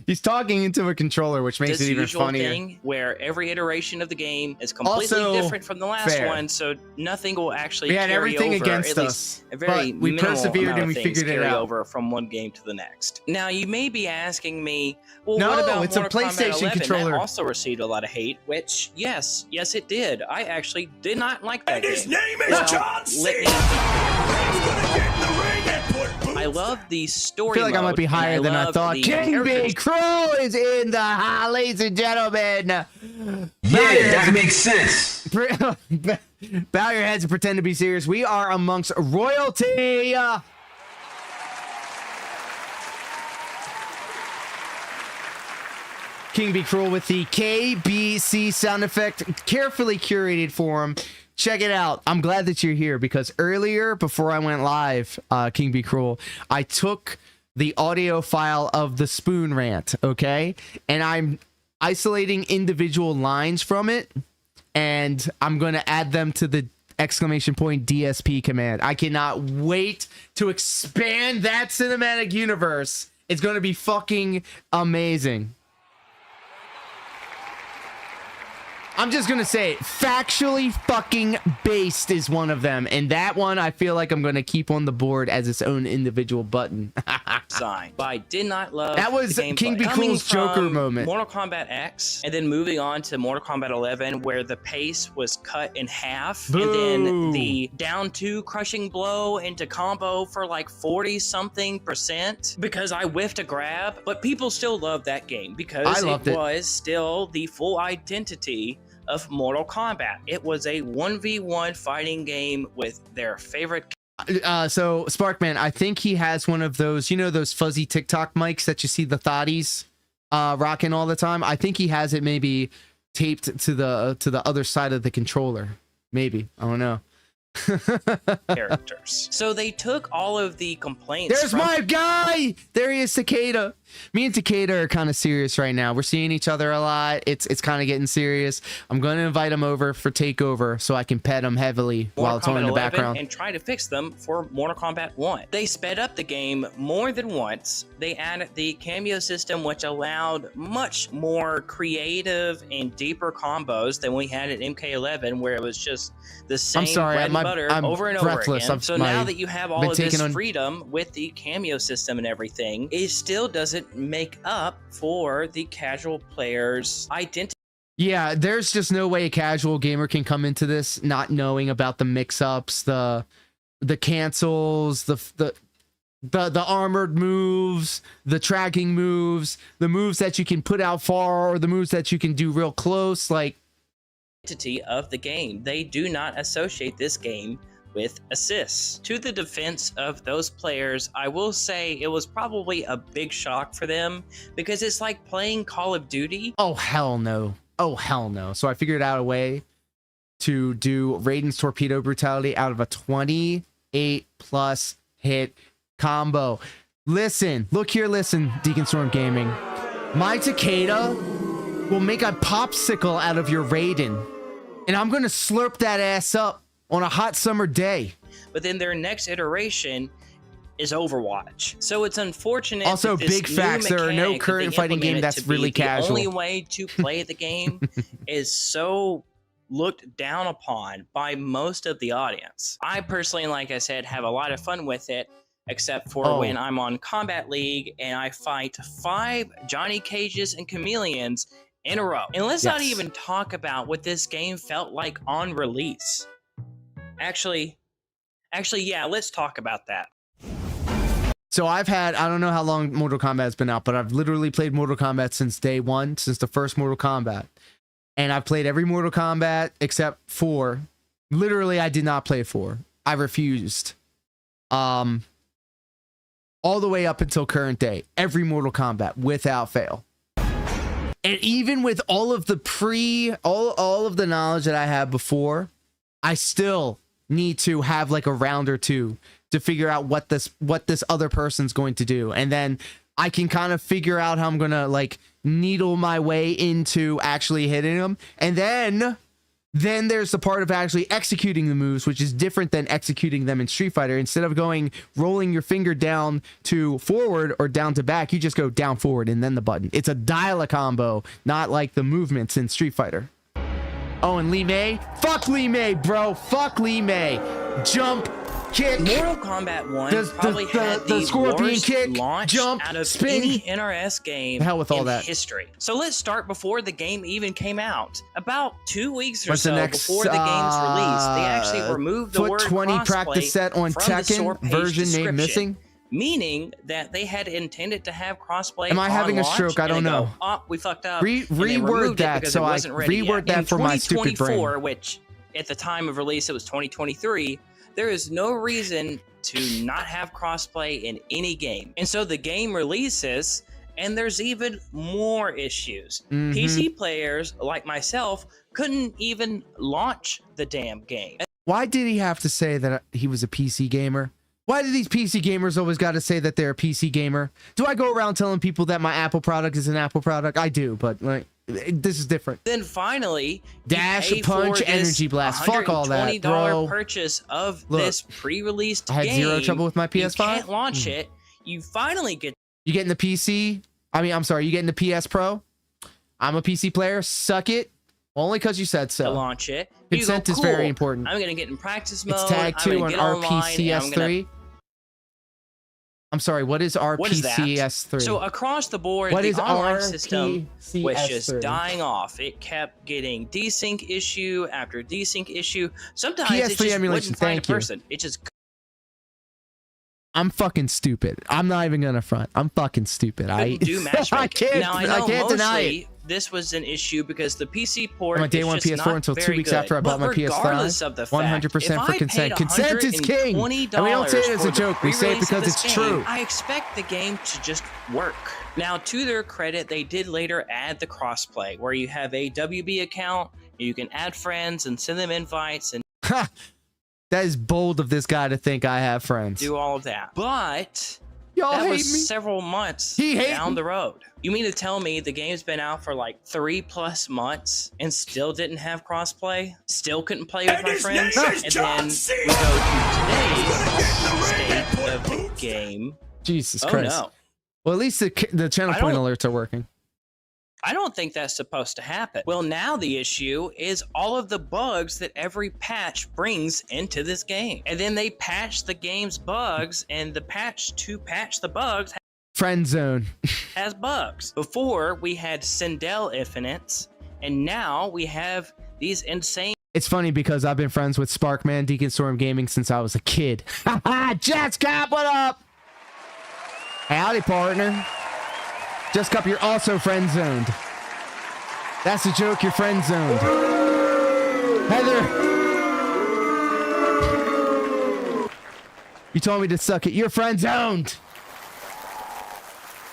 He's talking into a controller, which makes it even funnier. Thing where every iteration of the game is completely different from the last one, so nothing will actually we had carry everything over, against us. But we persevered and we figured it out. Over from one game to the next. Now you may be asking me, well, no, what about it's Mortal a PlayStation Kombat 11? controller. That also received a lot of hate. Which, yes, it did. I actually did not like that. And his name is John Cena. He's gonna get in the ring and put boots. I love the story. I feel like I might be higher than I thought. King B. Crew is in the house, ladies and gentlemen. Yeah, that makes sense. Bow your heads and pretend to be serious. We are amongst royalty. King Be Cruel with the KBC sound effect, carefully curated for him. Check it out. I'm glad that you're here because earlier, before I went live, King Be Cruel, I took the audio file of the spoon rant, okay? And I'm isolating individual lines from it, and I'm going to add them to the exclamation point DSP command. I cannot wait to expand that cinematic universe. It's going to be fucking amazing. I'm just gonna say it. Factually fucking based is one of them, and that one I feel like I'm gonna keep on the board as its own individual button. Design. But I did not love That was the gameplay. King Be Coming Cool's Joker from moment. Mortal Kombat X, and then moving on to Mortal Kombat 11, where the pace was cut in half, and then Boo. the down 2 crushing blow into combo for like 40-something% because I whiffed a grab. But people still love that game because it was still the full identity of Mortal Kombat. It was a 1v1 fighting game with their favorite. So Sparkman, I think he has one of those, you know, those fuzzy TikTok mics that you see the thotties rocking all the time. I think he has it maybe taped to the other side of the controller. Maybe, I don't know. Characters. So they took all of the complaints. There's my guy. There he is, Takeda. Me and Takeda are kind of serious right now. We're seeing each other a lot. It's kind of getting serious. I'm going to invite him over for takeover so I can pet him heavily while it's on in the background and try to fix them for Mortal Kombat 1. They sped up the game more than once. They added the cameo system, which allowed much more creative and deeper combos than we had at MK11, where it was just the same bread and butter over and over again. So now that you have all of this freedom with the cameo system and everything, it still doesn't make up for the casual player's identity. Yeah, there's just no way a casual gamer can come into this not knowing about the mix-ups, the cancels, the armored moves, the tracking moves, the moves that you can put out far, or the moves that you can do real close. Like, identity of the game. They do not associate this game with assists. To the defense of those players, I will say it was probably a big shock for them because it's like playing Call of Duty. Oh, hell no. Oh, hell no. So I figured out a way to do Raiden's Torpedo Brutality out of a 28 plus hit combo. Listen, look here, listen, Deacon Storm Gaming. My Takeda will make a popsicle out of your Raiden, and I'm gonna slurp that ass up on a hot summer day. But then their next iteration is Overwatch. So it's unfortunate. Also, that this big facts. There are no current fighting game that's really casual. The only way to play the game is so looked down upon by most of the audience. I personally, like I said, have a lot of fun with it, except for when I'm on Combat League and I fight 5 Johnny Cages and Chameleons in a row. And let's not even talk about what this game felt like on release. Actually, yeah, let's talk about that. So I've had, I don't know how long Mortal Kombat has been out, but I've literally played Mortal Kombat since day one, since the first Mortal Kombat. And I've played every Mortal Kombat except 4. Literally, I did not play 4. I refused. All the way up until current day. Every Mortal Kombat, without fail. And even with all of the all of the knowledge that I had before, I still need to have like a round or two to figure out what this other person's going to do, and then I can kind of figure out how I'm gonna like needle my way into actually hitting them, and then there's the part of actually executing the moves, which is different than executing them in Street Fighter. Instead of rolling your finger down to forward or down to back, you just go down, forward, and then the button. It's a dial a combo, not like the movements in Street Fighter. Oh, and Lee May? Fuck Lee May, bro. Fuck Lee May. Jump, kick. Mortal Kombat 1 probably had the scorpion worst kick, launch jump, out of spin. any NRS game Hell with all in that. history. So let's start before the game even came out. About 2 weeks or What's the so next, before the game's release, they actually removed the Foot word 20 crossplay practice set on from the store Tekken page version named description, missing. meaning that they had intended to have crossplay. Am I on having a launch, stroke? I and don't they know. Go, oh, we fucked up. Reword that so I reword that for my stupid brain. 2024, which at the time of release it was 2023. There is no reason to not have crossplay in any game, and so the game releases, and there's even more issues. PC players like myself couldn't even launch the damn game. Why did he have to say that he was a PC gamer? Why do these PC gamers always got to say that they're a PC gamer? Do I go around telling people that my Apple product is an Apple product? I do, but like this is different. Then finally, Dash, punch, energy blast. Fuck all that, bro. Purchase of this pre-released game. I had zero trouble with my PS5. You can't launch it. You finally get. You getting the PC? I mean, I'm sorry. You getting the PS Pro? I'm a PC player. Suck it. Only because you said to so. launch it. You go, Consent is cool, very important. I'm gonna get in practice mode. It's tag I'm 2 gonna on get online, and I'm gonna- RPCS3. I'm sorry, what is What is that? RPCS3? So across the board, What the is online system was just RPCS3? dying off. It kept getting desync issue after desync issue. Sometimes it PS3 just emulation, wouldn't find a thank you. person. It just I'm fucking stupid. I'm not even gonna front. I'm fucking stupid. couldn't do matchmaking. I can't. Now I know can't deny it. mostly this was an issue because the PC port I'm a day is one just PS4 not until 2 very weeks good. after I bought But my PS5. regardless of the fact, 100% if for I consent. paid Consent is king. And we don't say it as a $120 joke. We say it for the because it's pre-release of this true. game, I expect the game to just work. Now, to their credit, they did later add the crossplay, where you have a WB account, you can add friends and send them invites and Ha! That is bold of this guy to think I have friends. do all of that. But Y'all that hate was me. several months He hate down me. the road. You mean to tell me the game's been out for like 3+ months and still didn't have crossplay? Still couldn't play with And my his friends? name is And John then Cena. we go to today's He's gonna get in the ring and state put of the boots. game. Jesus Oh Christ. no. Well, at least the channel I point don't- alerts are working. I don't think that's supposed to happen. Well, now the issue is all of the bugs that every patch brings into this game. And then they patch the game's bugs, and the patch to patch the bugs Friend zone. has bugs. Before, we had Sindel infinites, and now we have these insane It's funny because I've been friends with Sparkman, Deacon Storm Gaming since I was a kid. Haha, Jets Cap, what up? Howdy, partner. Just Cup, you're also friend zoned. That's a joke, you're friend zoned. Heather. You told me to suck it. You're friend zoned.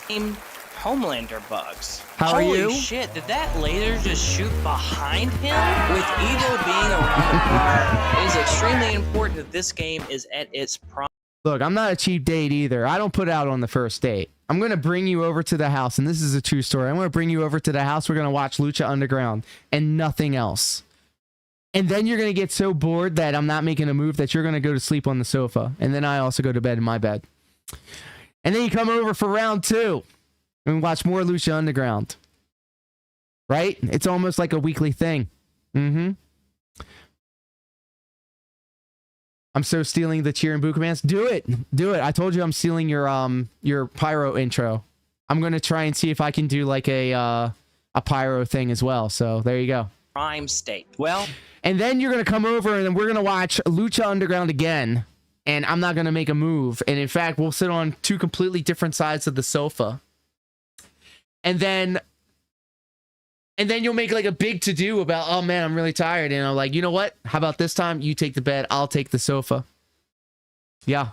Homelander bugs. How are Holy you? shit, did that laser just shoot behind him? With Evo being around, it is extremely important that this game is at its prime. Look, I'm not a cheap date either. I don't put out on the first date. I'm going to bring you over to the house, and this is a true story. I'm going to bring you over to the house. We're going to watch Lucha Underground and nothing else. And then you're going to get so bored that I'm not making a move that you're going to go to sleep on the sofa. And then I also go to bed in my bed. And then you come over for round 2 and watch more Lucha Underground. Right? It's almost like a weekly thing. Mm-hmm. I'm so stealing the cheer and boo commands. Do it. Do it. I told you I'm stealing your pyro intro. I'm going to try and see if I can do like a pyro thing as well. So there you go. Prime state. Well, And then you're going to come over and then we're going to watch Lucha Underground again. And I'm not going to make a move. And in fact, we'll sit on 2 completely different sides of the sofa. And then you'll make like a big to-do about, oh man, I'm really tired. And I'm like, you know what? How about this time? You take the bed. I'll take the sofa. Yeah.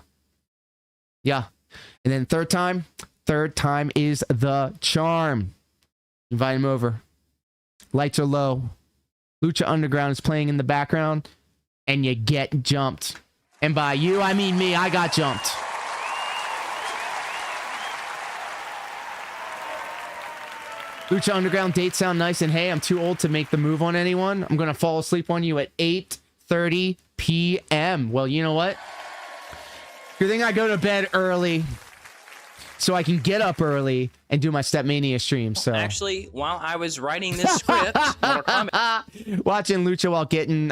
Yeah. And then third time is the charm. Invite him over. Lights are low. Lucha Underground is playing in the background. And you get jumped. And by you, I mean me. I got jumped. Lucha Underground dates sound nice, and hey, I'm too old to make the move on anyone. I'm going to fall asleep on you at 8:30 p.m. Well, you know what? Good thing I go to bed early so I can get up early and do my Stepmania stream. So actually, while I was writing this script, Mortal Kombat, watching Lucha while getting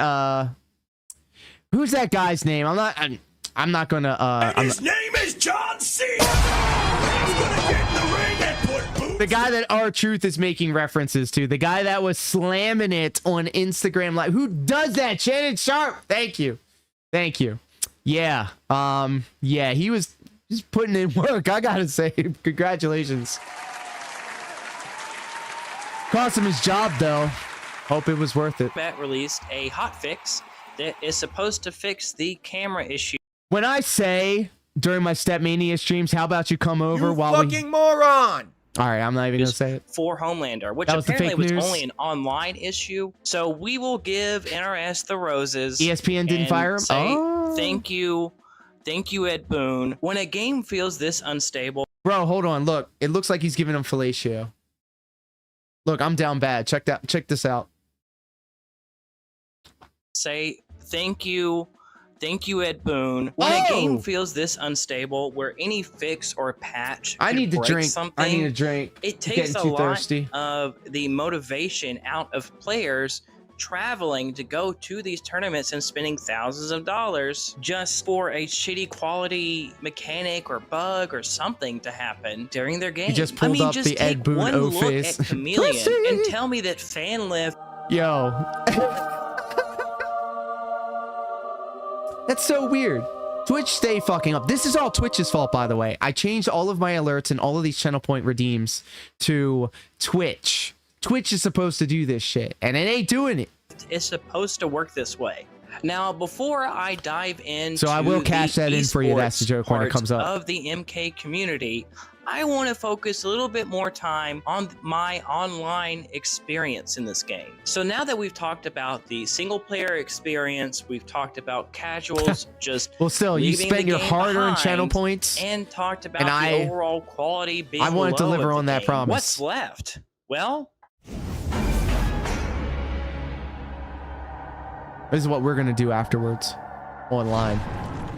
who's that guy's name? I'm not gonna And his name is John Cena. He's gonna get in the ring and put boots. the guy that R-Truth is making references to, the guy that was slamming it on Instagram Live. Who does that? Shannon Sharp. Thank you. Yeah. Yeah, he was just putting in work. I gotta say, congratulations. Cost him his job though. Hope it was worth it. released a hotfix that is supposed to fix the camera issue. When I say during my Stepmania streams, how about you come over You while fucking moron! All right, I'm not even gonna say it. For Homelander, which That was the apparently fake was news? only an online issue. So we will give NRS the roses. ESPN didn't and fire him? Say, Oh. Thank you, Ed Boon. When a game feels this unstable, Bro, hold on. Look, it looks like he's giving him fellatio. Look, I'm down bad. Check this out. say thank you, Thank you, Ed Boon. When a game feels this unstable, where any fix or patch I could need to break drink. something, I need a drink. it I'm takes getting a too lot thirsty. of the motivation out of players traveling to go to these tournaments and spending thousands of dollars just for a shitty quality mechanic or bug or something to happen during their game. He just pulled up just the take Ed Boon one O look face. at Chameleon Pussy! and tell me that FanLift. Yo. That's so weird. Twitch stay fucking up. This is all Twitch's fault, by the way. I changed all of my alerts and all of these channel point redeems to Twitch. Twitch is supposed to do this shit, and it ain't doing it. It's supposed to work this way. Now, before I dive into So I will cash the that in for you. That's the esports joke when it part comes up. of the MK community, I want to focus a little bit more time on my online experience in this game. So now that we've talked about the single player experience, we've talked about casuals, just Well, still, you leaving spend the your game hard-earned behind, channel points. and talked about And the overall quality being I want to low deliver of the on that game. promise. What's left? Well, This is what we're gonna do afterwards, online.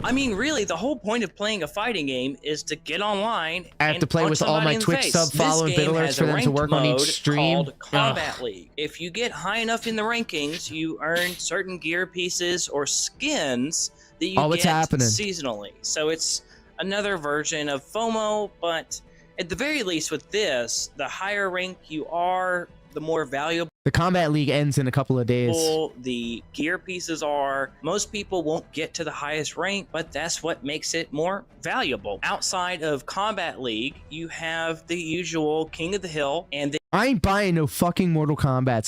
I mean, really, the whole point of playing a fighting game is to get online. I have and to play punch with all somebody my in the Twitch face. sub follow and This bit game alerts has for a them to work on ranked each mode stream. called Combat League. If you get high enough in the rankings, you earn certain gear pieces or skins that you What's get happening? seasonally. So it's another version of FOMO, but at the very least with this, the higher rank you are, the more valuable The Combat League ends in a couple of days. the gear pieces are. Most people won't get to the highest rank, but that's what makes it more valuable. Outside of Combat League, you have the usual King of the Hill, and then I ain't buying no fucking Mortal Kombat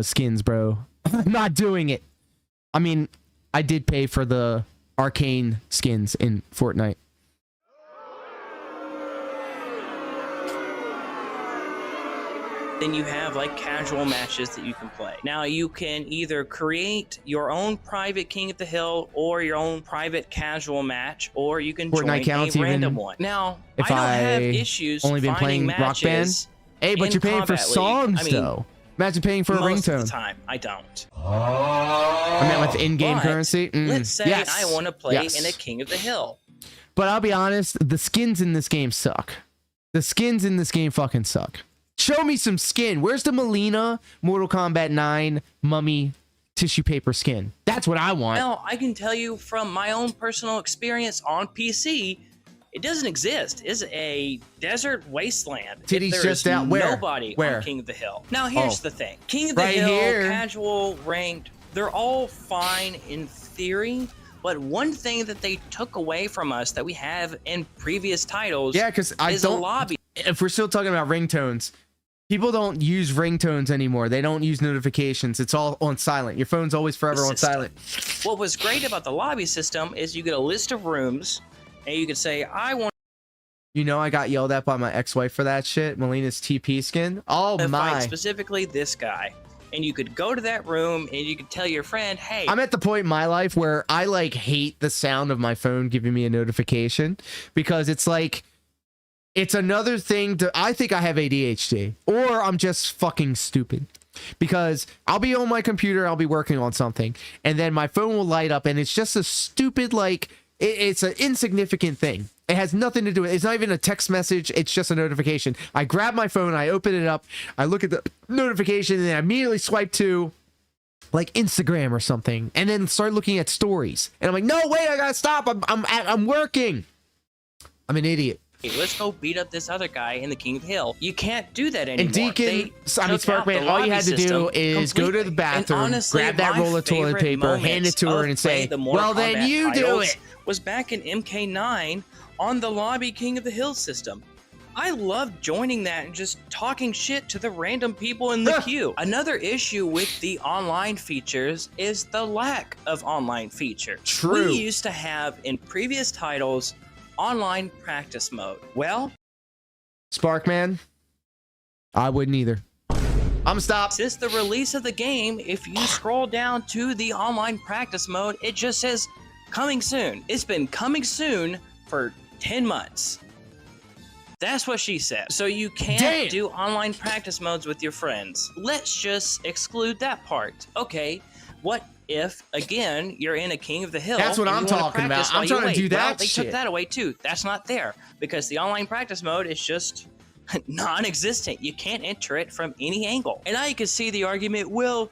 skins, bro. I'm not doing it. I mean, I did pay for the arcane skins in Fortnite. you have like casual matches that you can play. Now you can either create your own private King of the Hill or your own private casual match, or you can Fortnite join counts a random even one. Now, if I don't have I issues only been finding playing Rock Band. matches. Hey, but in you're paying for Combat League. songs, I mean, though. Imagine paying for a most of ringtone. the time, I don't. I meant with in-game But currency. let's say yes. I want to play Yes. in a King of the Hill. But I'll be honest, the skins in this game suck. The skins in this game fucking suck. Show me some skin. Where's the Melina Mortal Kombat 9 mummy tissue paper skin? That's what I want. Well, I can tell you from my own personal experience on PC, it doesn't exist. It's a desert wasteland. Titties There just is out. Where? nobody Where? on King of the Hill. Now, here's Oh. the thing. King of the Right Hill, here. casual, ranked, they're all fine in theory. But one thing that they took away from us that we have in previous titles Yeah, because I is a don't. lobby. If we're still talking about ringtones, people don't use ringtones anymore. They don't use notifications. It's all on silent. Your phone's always forever on System. silent. What was great about the lobby system is you get a list of rooms, and you could say, I want You know, I got yelled at by my ex-wife for that shit. Melina's TP skin. Oh to my! fight specifically this guy. And you could go to that room and you could tell your friend, hey, I'm at the point in my life where I like hate the sound of my phone giving me a notification because it's like it's another thing to I think I have ADHD or I'm just fucking stupid because I'll be on my computer, I'll be working on something and then my phone will light up and it's just a stupid like it's an insignificant thing. It has nothing to do with it. It's not even a text message. It's just a notification. I grab my phone, I open it up, I look at the notification, and then I immediately swipe to like Instagram or something, and then start looking at stories. And I'm like, no, wait, I gotta stop. I'm working. I'm an idiot. hey, let's go beat up this other guy in the King of the Hill. You can't do that anymore. And Deacon, They I mean, took out Sparkman, the all you lobby had to do system is go to the completely. bathroom, And honestly, grab that my roll of toilet favorite paper, hand it to her, moments and say, of playing the Mortal well, then Kombat you do titles it. Was back in MK9 on the lobby King of the Hill system. I loved joining that and just talking shit to the random people in the queue. Another issue with the online features is the lack of online features. True. We used to have in previous titles online practice mode. Well, Sparkman, I wouldn't either. I'm stop. since the release of the game, if you scroll down to the online practice mode, it just says coming soon. It's been coming soon for 10 months. That's what she said. So you can't Damn. do online practice modes with your friends. Let's just exclude that part. Okay, what if, again, you're in a King of the Hill. That's what and I'm you wanna talking about. practice I'm while you trying to wait. do that Well, they shit. took that away too. That's not there because the online practice mode is just non-existent. You can't enter it from any angle. And now you can see the argument, well,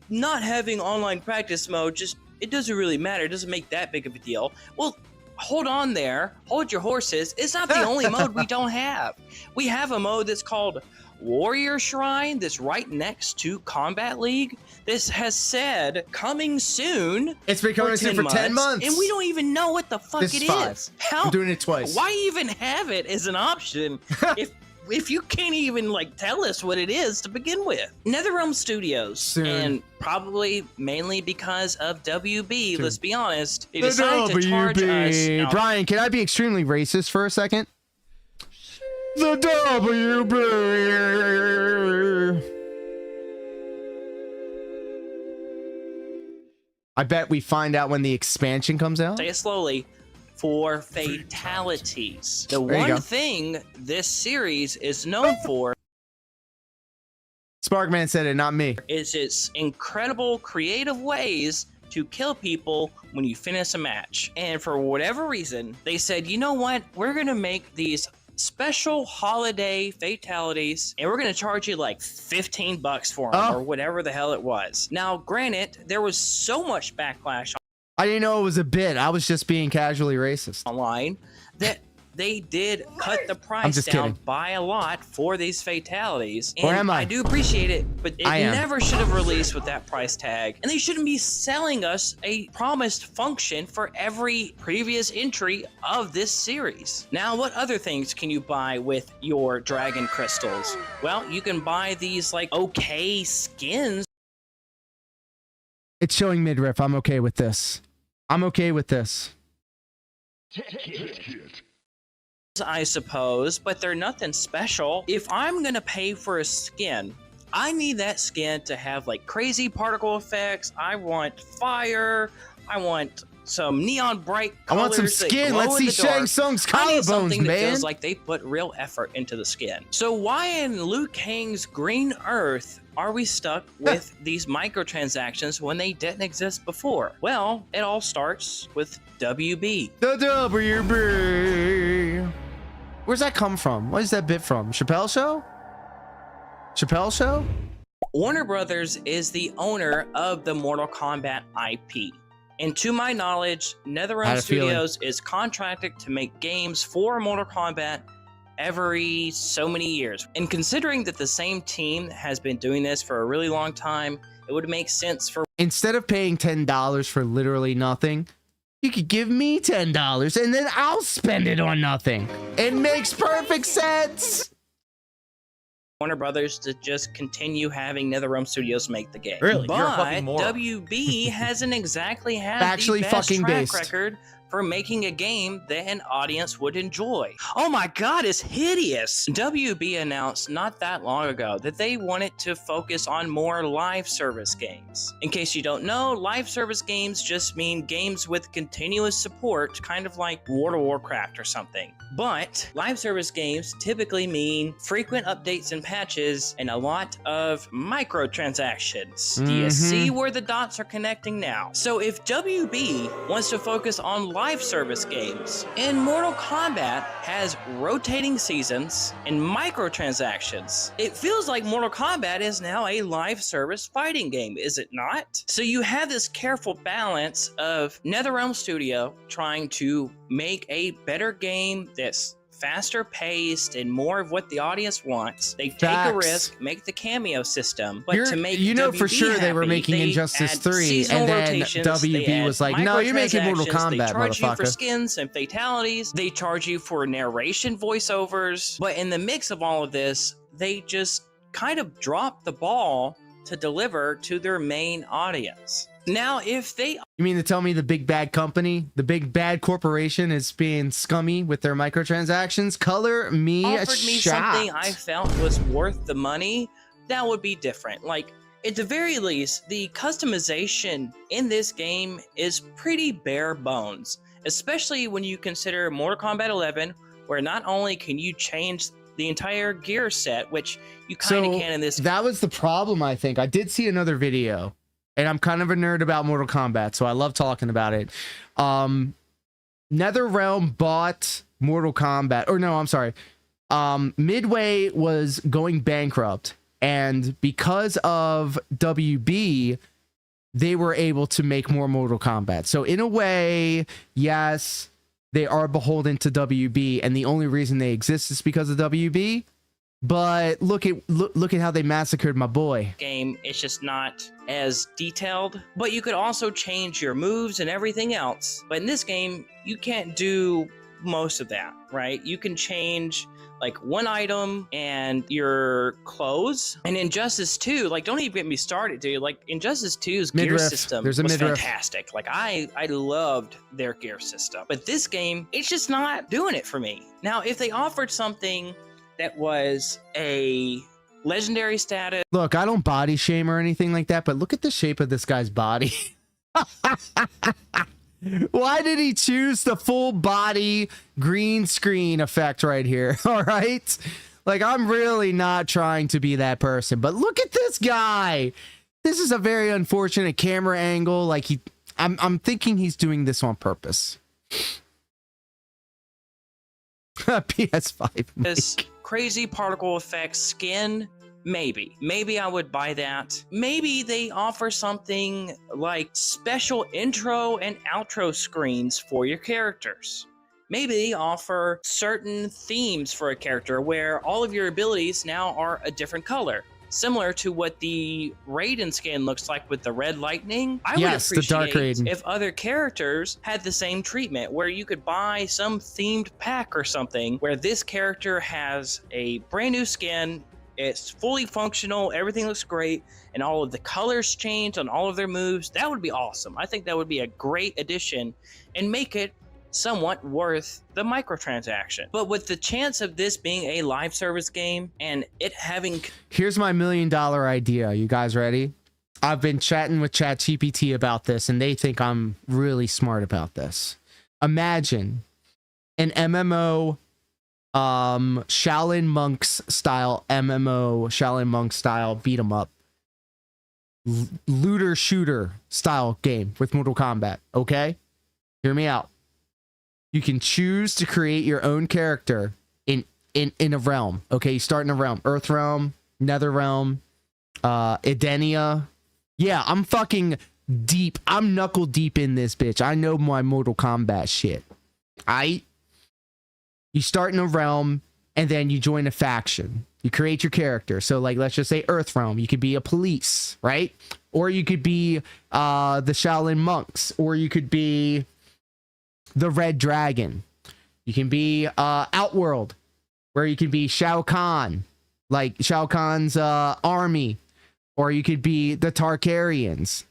not having online practice mode, just, it doesn't really matter. It doesn't make that big of a deal. Well, hold on there. Hold your horses. It's not the only mode we don't have. We have a mode that's called Warrior Shrine that's right next to Combat League. This has said coming soon. It's been coming soon for 10 months. And we don't even know what the fuck This it is 5. is. How? I'm doing it twice. Why even have it as an option if you can't even like tell us what it is to begin with? NetherRealm Studios, Soon. and probably mainly because of WB, Soon. let's be honest, they The decided to charge us. WB. Now, Brian, can I be extremely racist for a second? The WB. I bet we find out when the expansion comes out. say it slowly, for fatalities. The There you go. one thing this series is known for Sparkman said it, not me. is its incredible creative ways to kill people when you finish a match. And for whatever reason, they said, you know what? We're gonna make these special holiday fatalities and we're gonna charge you like $15 for them or whatever the hell it was. Now, granted, there was so much backlash I didn't know it was a bit. I was just being casually racist. online that they did cut the I'm price just down kidding. by a lot for these fatalities. And Or am I? do appreciate it, but it I am. never should have released with that price tag. And they shouldn't be selling us a promised function for every previous entry of this series. Now, what other things can you buy with your dragon crystals? Well, you can buy these like okay skins. It's showing midriff. I'm okay with this. I'm okay with this. I suppose, but they're nothing special. If I'm gonna pay for a skin, I need that skin to have like crazy particle effects. I want fire. I want some neon bright I want colors some that skin. glow Let's in see the dark. Shang Tsung's I need collarbones, something that man. feels like they put real effort into the skin. So why in Liu Kang's Green Earth are we stuck with these microtransactions when they didn't exist before? Well, it all starts with WB. The WB. Where's that come from? What is that bit from? Chappelle Show? Chappelle Show? Warner Brothers is the owner of the Mortal Kombat IP. And to my knowledge, Had NetherRealm a feeling. Studios is contracted to make games for Mortal Kombat every so many years. And considering that the same team has been doing this for a really long time, it would make sense for Instead of paying $10 for literally nothing, you could give me $10 and then I'll spend it on nothing. It makes perfect sense. Warner Brothers to just continue having NetherRealm Studios make the game. Really? But You're a fucking moron. WB hasn't exactly had Factually the best fucking track based. record for making a game that an audience would enjoy. Oh my god, it's hideous! WB announced not that long ago that they wanted to focus on more live service games. In case you don't know, live service games just mean games with continuous support, kind of like World of Warcraft or something. But live service games typically mean frequent updates and patches and a lot of microtransactions. Do you see where the dots are connecting now? So if WB wants to focus on live service games, and Mortal Kombat has rotating seasons and microtransactions, it feels like Mortal Kombat is now a live service fighting game, is it not? So you have this careful balance of NetherRealm Studio trying to make a better game that's faster paced and more of what the audience wants. They take a Facts. risk, make the cameo system, but to make you know for WB sure they were happy, making they Injustice add 3 seasonal and then rotations, they WB add was like, no, you're making Mortal microtransactions, Kombat, they charge you for motherfucker. skins and fatalities, they charge you for narration voiceovers, but in the mix of all of this, they just kind of drop the ball to deliver to their main audience. Now, if they You mean to tell me the big bad company, the big bad corporation is being scummy with their microtransactions? Color me a offered me shot. something I felt was worth the money, that would be different. Like, at the very least, the customization in this game is pretty bare bones, especially when you consider Mortal Kombat 11, where not only can you change the entire gear set, which you kind of So can in this that was the problem, I think. I did see another video and I'm kind of a nerd about Mortal Kombat, so I love talking about it. NetherRealm bought Mortal Kombat, or no, I'm sorry. Midway was going bankrupt, and because of WB, they were able to make more Mortal Kombat. So in a way, yes, they are beholden to WB, and the only reason they exist is because of WB. But look at how they massacred my boy. Game, it's just not as detailed. But you could also change your moves and everything else. But in this game, you can't do most of that, right? You can change like one item and your clothes. And Injustice 2, like, don't even get me started, dude. Like, Injustice 2's gear system was fantastic. Like, I loved their gear system. But this game, it's just not doing it for me. Now, if they offered something that was a legendary status. Look, I don't body shame or anything like that, but look at the shape of this guy's body. Why did he choose the full body green screen effect right here? All right. Like, I'm really not trying to be that person, but look at this guy. This is a very unfortunate camera angle. Like, I'm thinking he's doing this on purpose. PS5. This crazy particle effect skin, maybe I would buy that. Maybe they offer something like special intro and outro screens for your characters. Maybe they offer certain themes for a character where all of your abilities now are a different color, similar to what the Raiden skin looks like with the red lightning. I would appreciate the Dark Raiden. If other characters had the same treatment, where you could buy some themed pack or something where this character has a brand new skin, it's fully functional, everything looks great, and all of the colors change on all of their moves. That would be awesome. I think that would be a great addition and make it somewhat worth the microtransaction. But with the chance of this being a live service game and it having... Here's my $1 million idea. You guys ready? I've been chatting with ChatGPT about this, and they think I'm really smart about this. Imagine an MMO, Shaolin Monks style MMO, Shaolin Monks style beat 'em up, looter shooter style game with Mortal Kombat. Okay, hear me out. You can choose to create your own character in a realm. Okay, you start in a realm: Earth Realm, Nether Realm, Edenia. Yeah, I'm fucking deep. I'm knuckle deep in this bitch. I know my Mortal Kombat shit. You start in a realm, and then you join a faction. You create your character. So, like, let's just say Earth Realm. You could be a police, right? Or you could be the Shaolin Monks. Or you could be the Red Dragon. You can be Outworld, where you can be Shao Kahn, like Shao Kahn's army. Or you could be the Targaryens.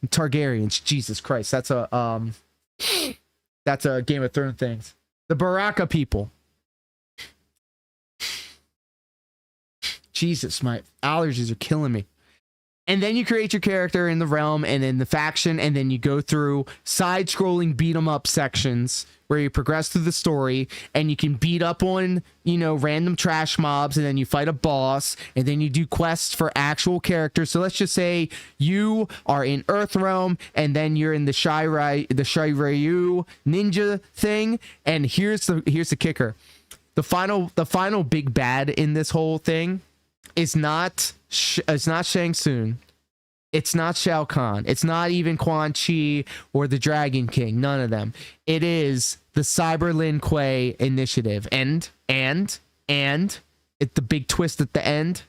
Jesus Christ, that's a Game of Thrones thing. The Baraka people. Jesus, my allergies are killing me. And then you create your character in the realm and in the faction, and then you go through side-scrolling beat-em-up sections where you progress through the story, and you can beat up on, random trash mobs, and then you fight a boss, and then you do quests for actual characters. So let's just say you are in Earth Realm, and then you're in the Shiryu ninja thing, and here's the kicker. The final big bad in this whole thing is not Shang Tsung. It's not Shao Kahn. It's not even Quan Chi or the Dragon King. None of them. it is the Cyber Lin Kuei initiative. And it's the big twist at the end.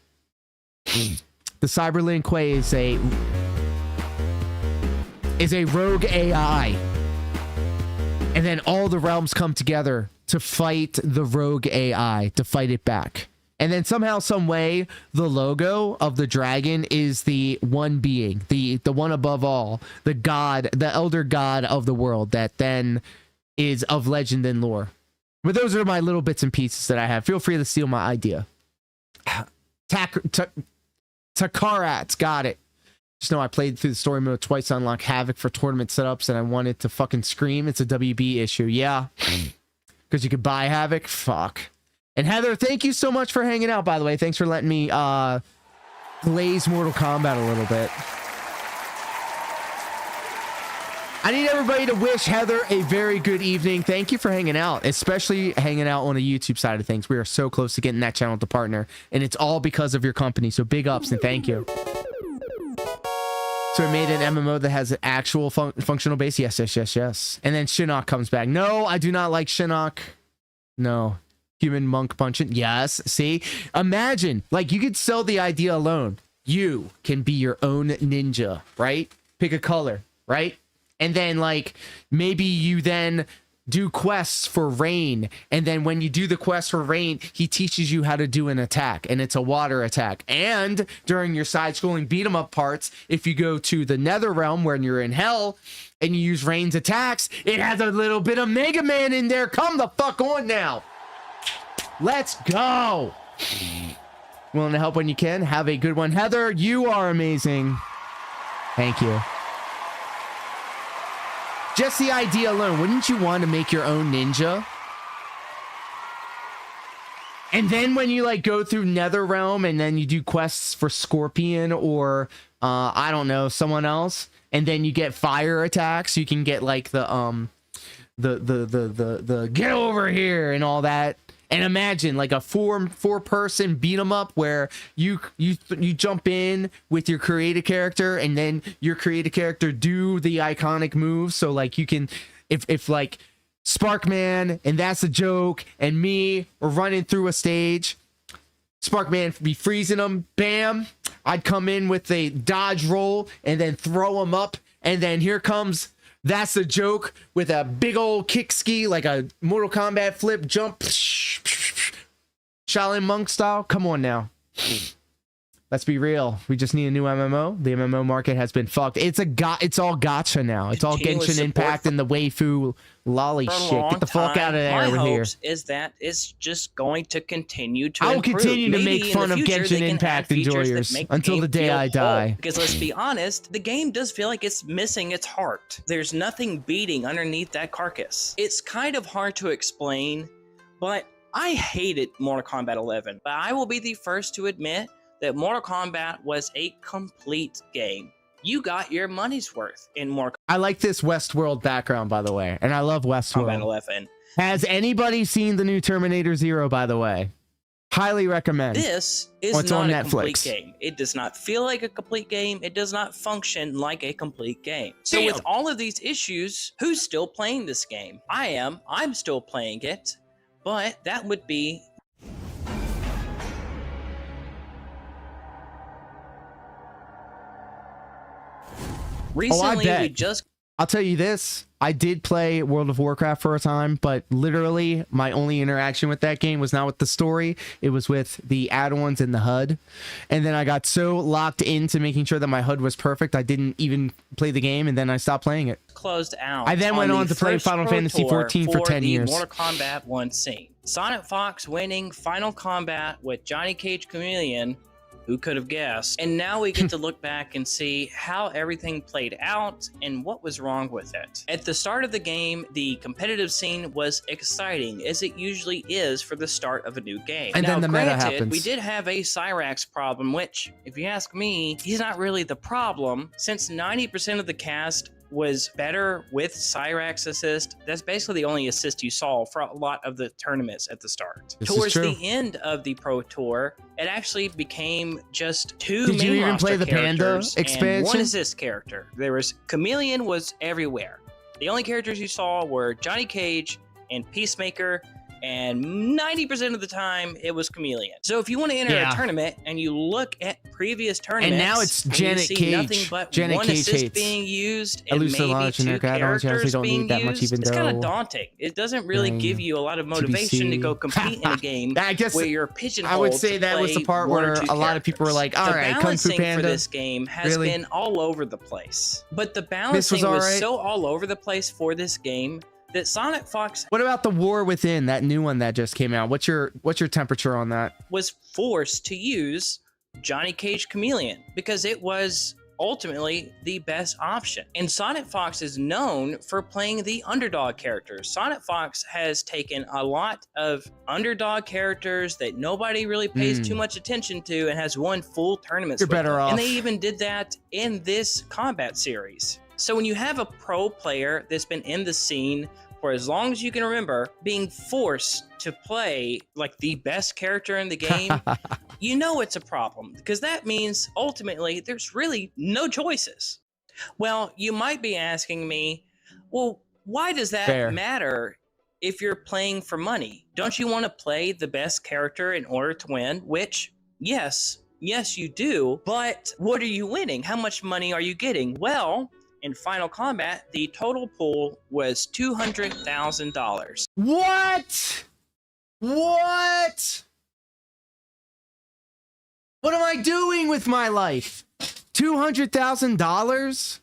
The Cyber Lin Kuei is a rogue AI. And then all the realms come together to fight the rogue AI, to fight it back. And then somehow, some way, the logo of the dragon is the one being, the one above all, the god, the elder god of the world that then is of legend and lore. But those are my little bits and pieces that I have. Feel free to steal my idea. Takarat's got it. Just know I played through the story mode twice to unlock Havoc for tournament setups, and I wanted to fucking scream. It's a WB issue. Yeah. Because you could buy Havoc. Fuck. And Heather, thank you so much for hanging out, by the way. Thanks for letting me glaze Mortal Kombat a little bit. I need everybody to wish Heather a very good evening. Thank you for hanging out, especially hanging out on the YouTube side of things. We are so close to getting that channel to partner, and it's all because of your company. So big ups and thank you. So I made an MMO that has an actual functional base. Yes, yes, yes, yes. And then Shinnok comes back. No, I do not like Shinnok. No. Human monk punching. Yes. See? Imagine, like, you could sell the idea alone. You can be your own ninja, right? Pick a color, right? And then, like, maybe you then do quests for Rain. And then when you do the quest for Rain, he teaches you how to do an attack. And it's a water attack. And during your side-scrolling beat-em-up parts, if you go to the Nether Realm when you're in Hell and you use Rain's attacks, it has a little bit of Mega Man in there. Come the fuck on now. Let's go. Willing to help when you can. Have a good one. Heather, you are amazing. Thank you. Just the idea alone, wouldn't you want to make your own ninja? And then when you like go through Netherrealm and then you do quests for Scorpion or I don't know, someone else, and then you get fire attacks, you can get like the get over here and all that. And imagine like a four-person beat 'em up where you jump in with your creative character and then your creative character do the iconic moves. So like you can, if like Sparkman and That's a Joke and me are running through a stage, Sparkman be freezing them, bam, I'd come in with a dodge roll and then throw them up, and then here comes That's a Joke with a big old kick ski, like a Mortal Kombat flip jump. Shaolin Monk style. Come on now. Let's be real. We just need a new MMO. The MMO market has been fucked. It's all gotcha now. It's all Genshin Impact and the waifu lolly shit. Get the fuck out of there with here. Is that it's just going to continue to I will improve. continue to Maybe make fun of Genshin Impact enjoyers until the day I die. Because let's be honest, the game does feel like it's missing its heart. There's nothing beating underneath that carcass. It's kind of hard to explain, but I hated Mortal Kombat 11. But I will be the first to admit that Mortal Kombat was a complete game. You got your money's worth in Mortal Kombat. I like this Westworld background, by the way, and I love Westworld. 11. Has anybody seen the new Terminator Zero, by the way? Highly recommend. This is not a complete game. It does not feel like a complete game. It does not function like a complete game. So with all of these issues, who's still playing this game? I am. I'm still playing it, but that would be... Recently, we just... I'll tell you this. I did play World of Warcraft for a time, but literally my only interaction with that game was not with the story. It was with the add-ons in the HUD. And then I got so locked into making sure that my HUD was perfect, I didn't even play the game, and then I stopped playing it. Closed out. I then went on to play Final Fantasy XIV for 10 years. Mortal Kombat 1 scene. Sonic Fox winning Final Combat with Johnny Cage Chameleon. Who could have guessed? And now we get to look back and see how everything played out and what was wrong with it. At the start of the game, the competitive scene was exciting, as it usually is for the start of a new game. And now, then the meta granted, happens. We did have a Cyrax problem, which, if you ask me, he's not really the problem, since 90% of the cast was better with Cyrax assist. That's basically the only assist you saw for a lot of the tournaments at the start. Towards the end of the Pro Tour, it actually became just two Did you even play the Panda expansion? And one assist character. There was Chameleon was everywhere. The only characters you saw were Johnny Cage and Peacemaker, and 90% of the time it was Chameleon. So if you want to enter a tournament and you look at previous tournaments, and now it's Janet Cage. Nothing but Janet one Cage assist hates. being used At and least a lot maybe of two generic add-ons characters don't being need that much, used. even It's kind though of daunting. It doesn't really give you a lot of motivation to go compete in a game I guess where you're pigeonholed. I would say that was the part where a lot of people were like, all right, Kung Fu The balancing Panda. for this game has been all over the place. But the balancing was so all over the place for this game that Sonic Fox... What about the War Within, that new one that just came out? What's your temperature on that? ...was forced to use Johnny Cage Chameleon because it was ultimately the best option. And Sonic Fox is known for playing the underdog characters. Sonic Fox has taken a lot of underdog characters that nobody really pays too much attention to and has won full tournaments. You're better off. And they even did that in this combat series. So when you have a pro player that's been in the scene for as long as you can remember, being forced to play like the best character in the game, you know it's a problem, because that means ultimately there's really no choices. Well, you might be asking me, well, why does that Fair. matter if you're playing for money? Don't you want to play the best character in order to win? Which, yes, you do, but what are you winning? How much money are you getting? Well, in Final Combat, the total pool was $200,000. What? What? What am I doing with my life? $200,000?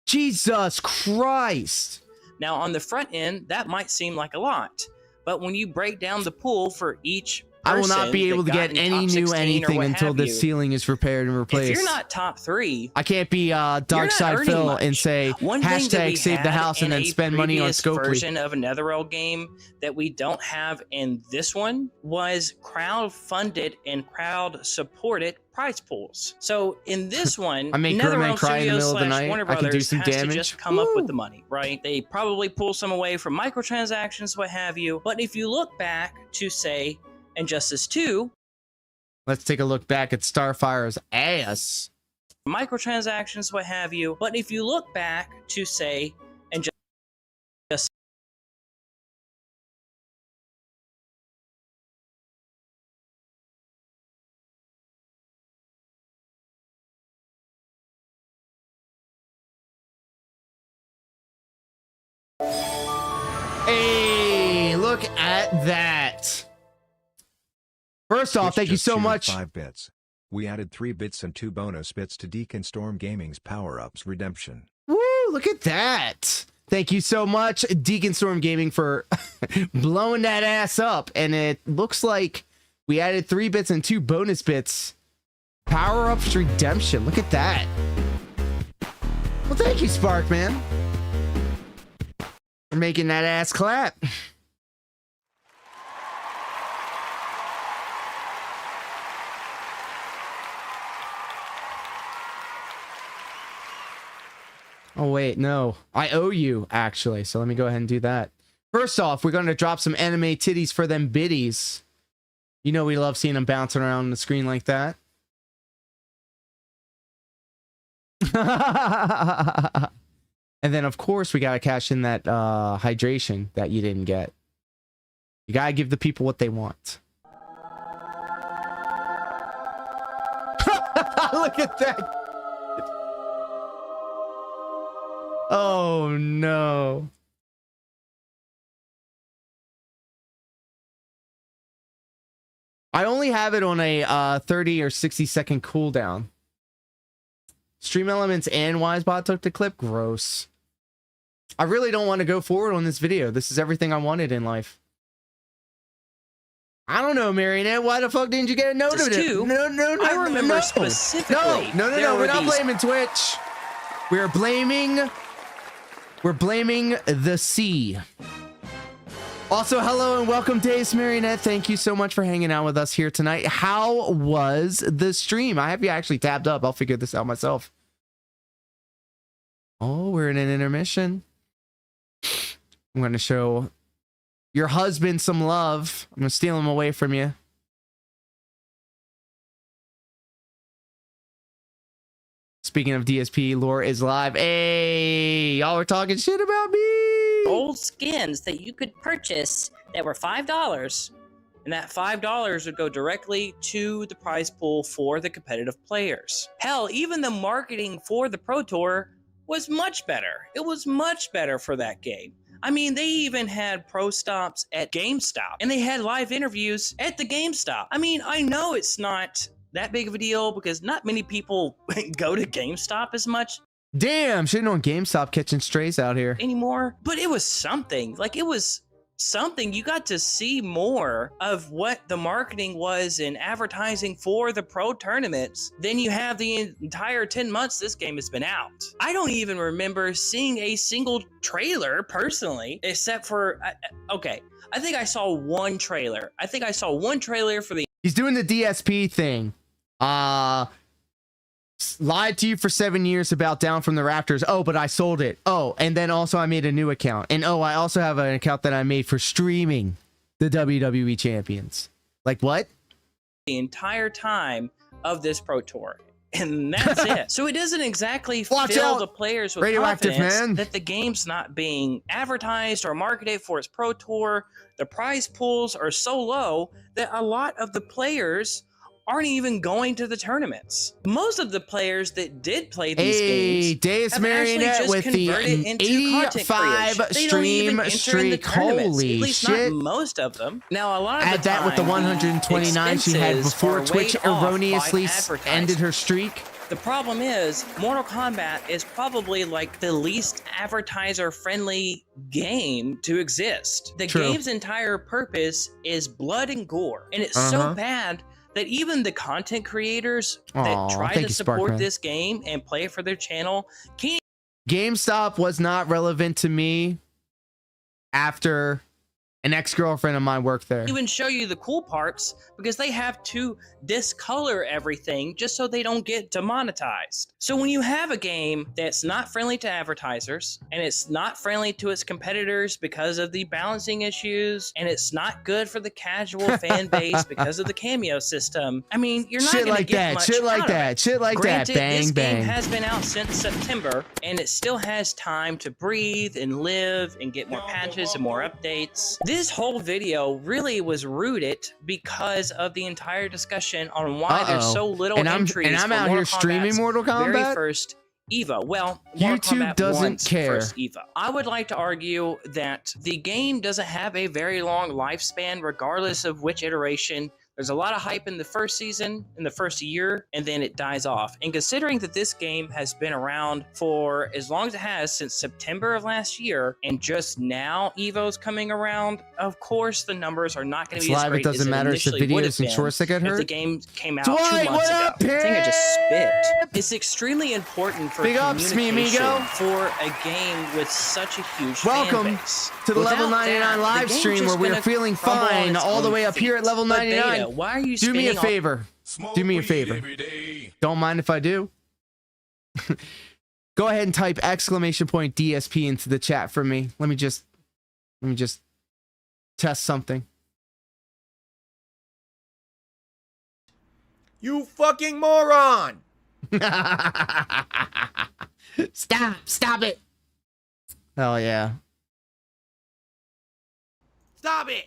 Jesus Christ. Now, on the front end, that might seem like a lot, but when you break down the pool for each I will not person be able to that got get in any top new 16 or anything what until have this you, ceiling is repaired and replaced. if you're not top 3, I can't be you're Dark not Side earning Phil much. and say One thing that we hashtag save the had house and in then a spend money on previous Scopely. version of a Netherrealm game that we don't have in this one was crowd-funded and crowd-supported prize pools. So in this one, I make grown men NetherRealm cry in the Studios middle of the slash night. Warner I can do Brothers some has to damage. just come up with Woo. the money, right? They probably pull some away from microtransactions, what have you. But if you look back to, say, Injustice 2, Let's take a look back at Starfire's ass. microtransactions, what have you. But if you look back to, say, Injustice Hey, look at that. First off, Twitch thank you just so cheered much. 5 bits. We added 3 bits and 2 bonus bits to Deacon Storm Gaming's Power-Ups Redemption. Woo, look at that. Thank you so much, Deacon Storm Gaming, for blowing that ass up. And it looks like we added 3 bits and 2 bonus bits. Power-Ups Redemption. Look at that. Well, thank you, Spark, man, for making that ass clap. Oh, wait, no. I owe you, actually. So let me go ahead and do that. First off, we're going to drop some anime titties for them biddies. You know we love seeing them bouncing around the screen like that. And then, of course, we got to cash in that hydration that you didn't get. You got to give the people what they want. Look at that. Oh, no. I only have it on a 30 or 60 second cooldown. Stream Elements and Wisebot took the clip. Gross. I really don't want to go forward on this video. This is everything I wanted in life. I don't know, Marionette. Why the fuck didn't you get a note of it? No. I remember no. specifically. No. there We're were not these- blaming Twitch. We're blaming the sea. Also, hello and welcome, Days Marionette. Thank you so much for hanging out with us here tonight. How was the stream? I have you actually tabbed up. I'll figure this out myself. Oh, we're in an intermission. I'm going to show your husband some love. I'm going to steal him away from you. Speaking of DSP, lore is live. Hey, y'all are talking shit about me. Old skins that you could purchase that were $5. And that $5 would go directly to the prize pool for the competitive players. Hell, even the marketing for the Pro Tour was much better. It was much better for that game. I mean, they even had pro stops at GameStop, and they had live interviews at the GameStop. I mean, I know it's not that big of a deal because not many people go to GameStop as much Damn, should've known GameStop catching strays out here. anymore, but it was something. Like, it was something. You got to see more of what the marketing was in advertising for the pro tournaments than you have the entire 10 months this game has been out. I don't even remember seeing a single trailer personally, except for, okay, I think I saw one trailer. I think I saw one trailer for the He's doing the DSP thing. Lied to you for 7 years about Down from the Raptors. Oh, but I sold it. Oh, and then also I made a new account. And oh, I also have an account that I made for streaming the WWE champions. Like what? The entire time of this Pro Tour. And that's it. So it doesn't exactly fill the players with confidence that the game's not being advertised or marketed for its Pro Tour. The prize pools are so low that a lot of the players aren't even going to the tournaments. Most of the players that did play these games Deus have Marionette actually just with converted the into content 85 creators. They don't even stream enter in the streak. tournaments. Holy At least shit. not most of them. Now, a lot of Add the that time, with the 129 she had expenses before are Twitch weighed off by erroneously advertising. ended her streak. The problem is, Mortal Kombat is probably like the least advertiser-friendly game to exist. The True. game's entire purpose is blood and gore, and it's so bad that even the content creators that try to support this game and play it for their channel can't. GameStop was not relevant to me after an ex-girlfriend of mine worked there. Even show you the cool parts because they have to discolor everything just so they don't get demonetized. So when you have a game that's not friendly to advertisers and it's not friendly to its competitors because of the balancing issues and it's not good for the casual fan base because of the cameo system, I mean, you're not going to get much shit like out that, of it. shit like Granted, that, bang, this bang. game has been out since September and it still has time to breathe and live and get more patches and more updates. This whole video really was rooted because of the entire discussion on why there's so little entries. And I'm for out Mortal here streaming Kombat's Mortal Kombat. very first EVO. Well, Mortal YouTube Kombat doesn't wants care. First EVO. I would like to argue that the game doesn't have a very long lifespan, regardless of which iteration. There's a lot of hype in the first season, in the first year, and then it dies off. And considering that this game has been around for as long as it has, since September of last year, and just now EVO's coming around, of course the numbers are not going to be as live, great it doesn't as matter. it It's the initially would have videos and been shorts that get if hurt. the game came out Dwight, 2 months what ago. up, I think I just spit. Pip? It's extremely important for Big ups, me communication amigo. for a game with such a huge fan Welcome base. to the Without Level 99 that, the live game's stream just where we're gonna feeling crumble on fine its all the own way up here at feet. level But 99. Beta, why are you Do me a spinning all- favor. Do me a favor. Don't mind if I do. Go ahead and type !DSP into the chat for me. Let me just test something. You fucking moron! Stop it. Hell yeah. Stop it!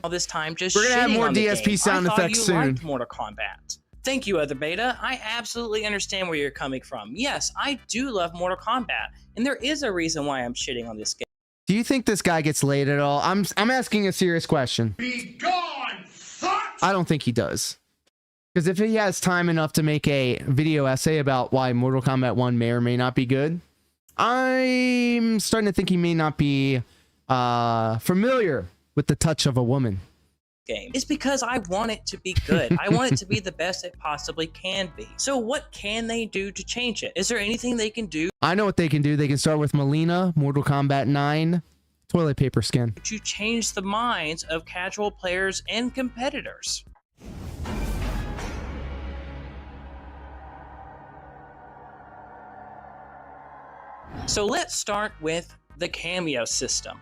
all this time just We're gonna have shitting more on the DSP game. sound I thought effects you soon. liked Mortal Kombat. Thank you, Other Beta. I absolutely understand where you're coming from. Yes, I do love Mortal Kombat, and there is a reason why I'm shitting on this game. Do you think this guy gets laid at all? I'm asking a serious question. Be gone, fuck! I don't think he does. Because if he has time enough to make a video essay about why Mortal Kombat 1 may or may not be good, I'm starting to think he may not be familiar with the touch of a woman. Game. It's because I want it to be good. I want it to be the best it possibly can be. So what can they do to change it? Is there anything they can do I know what they can do. They can start with Melina, Mortal Kombat 9, toilet paper skin. to change the minds of casual players and competitors? So let's start with the cameo system.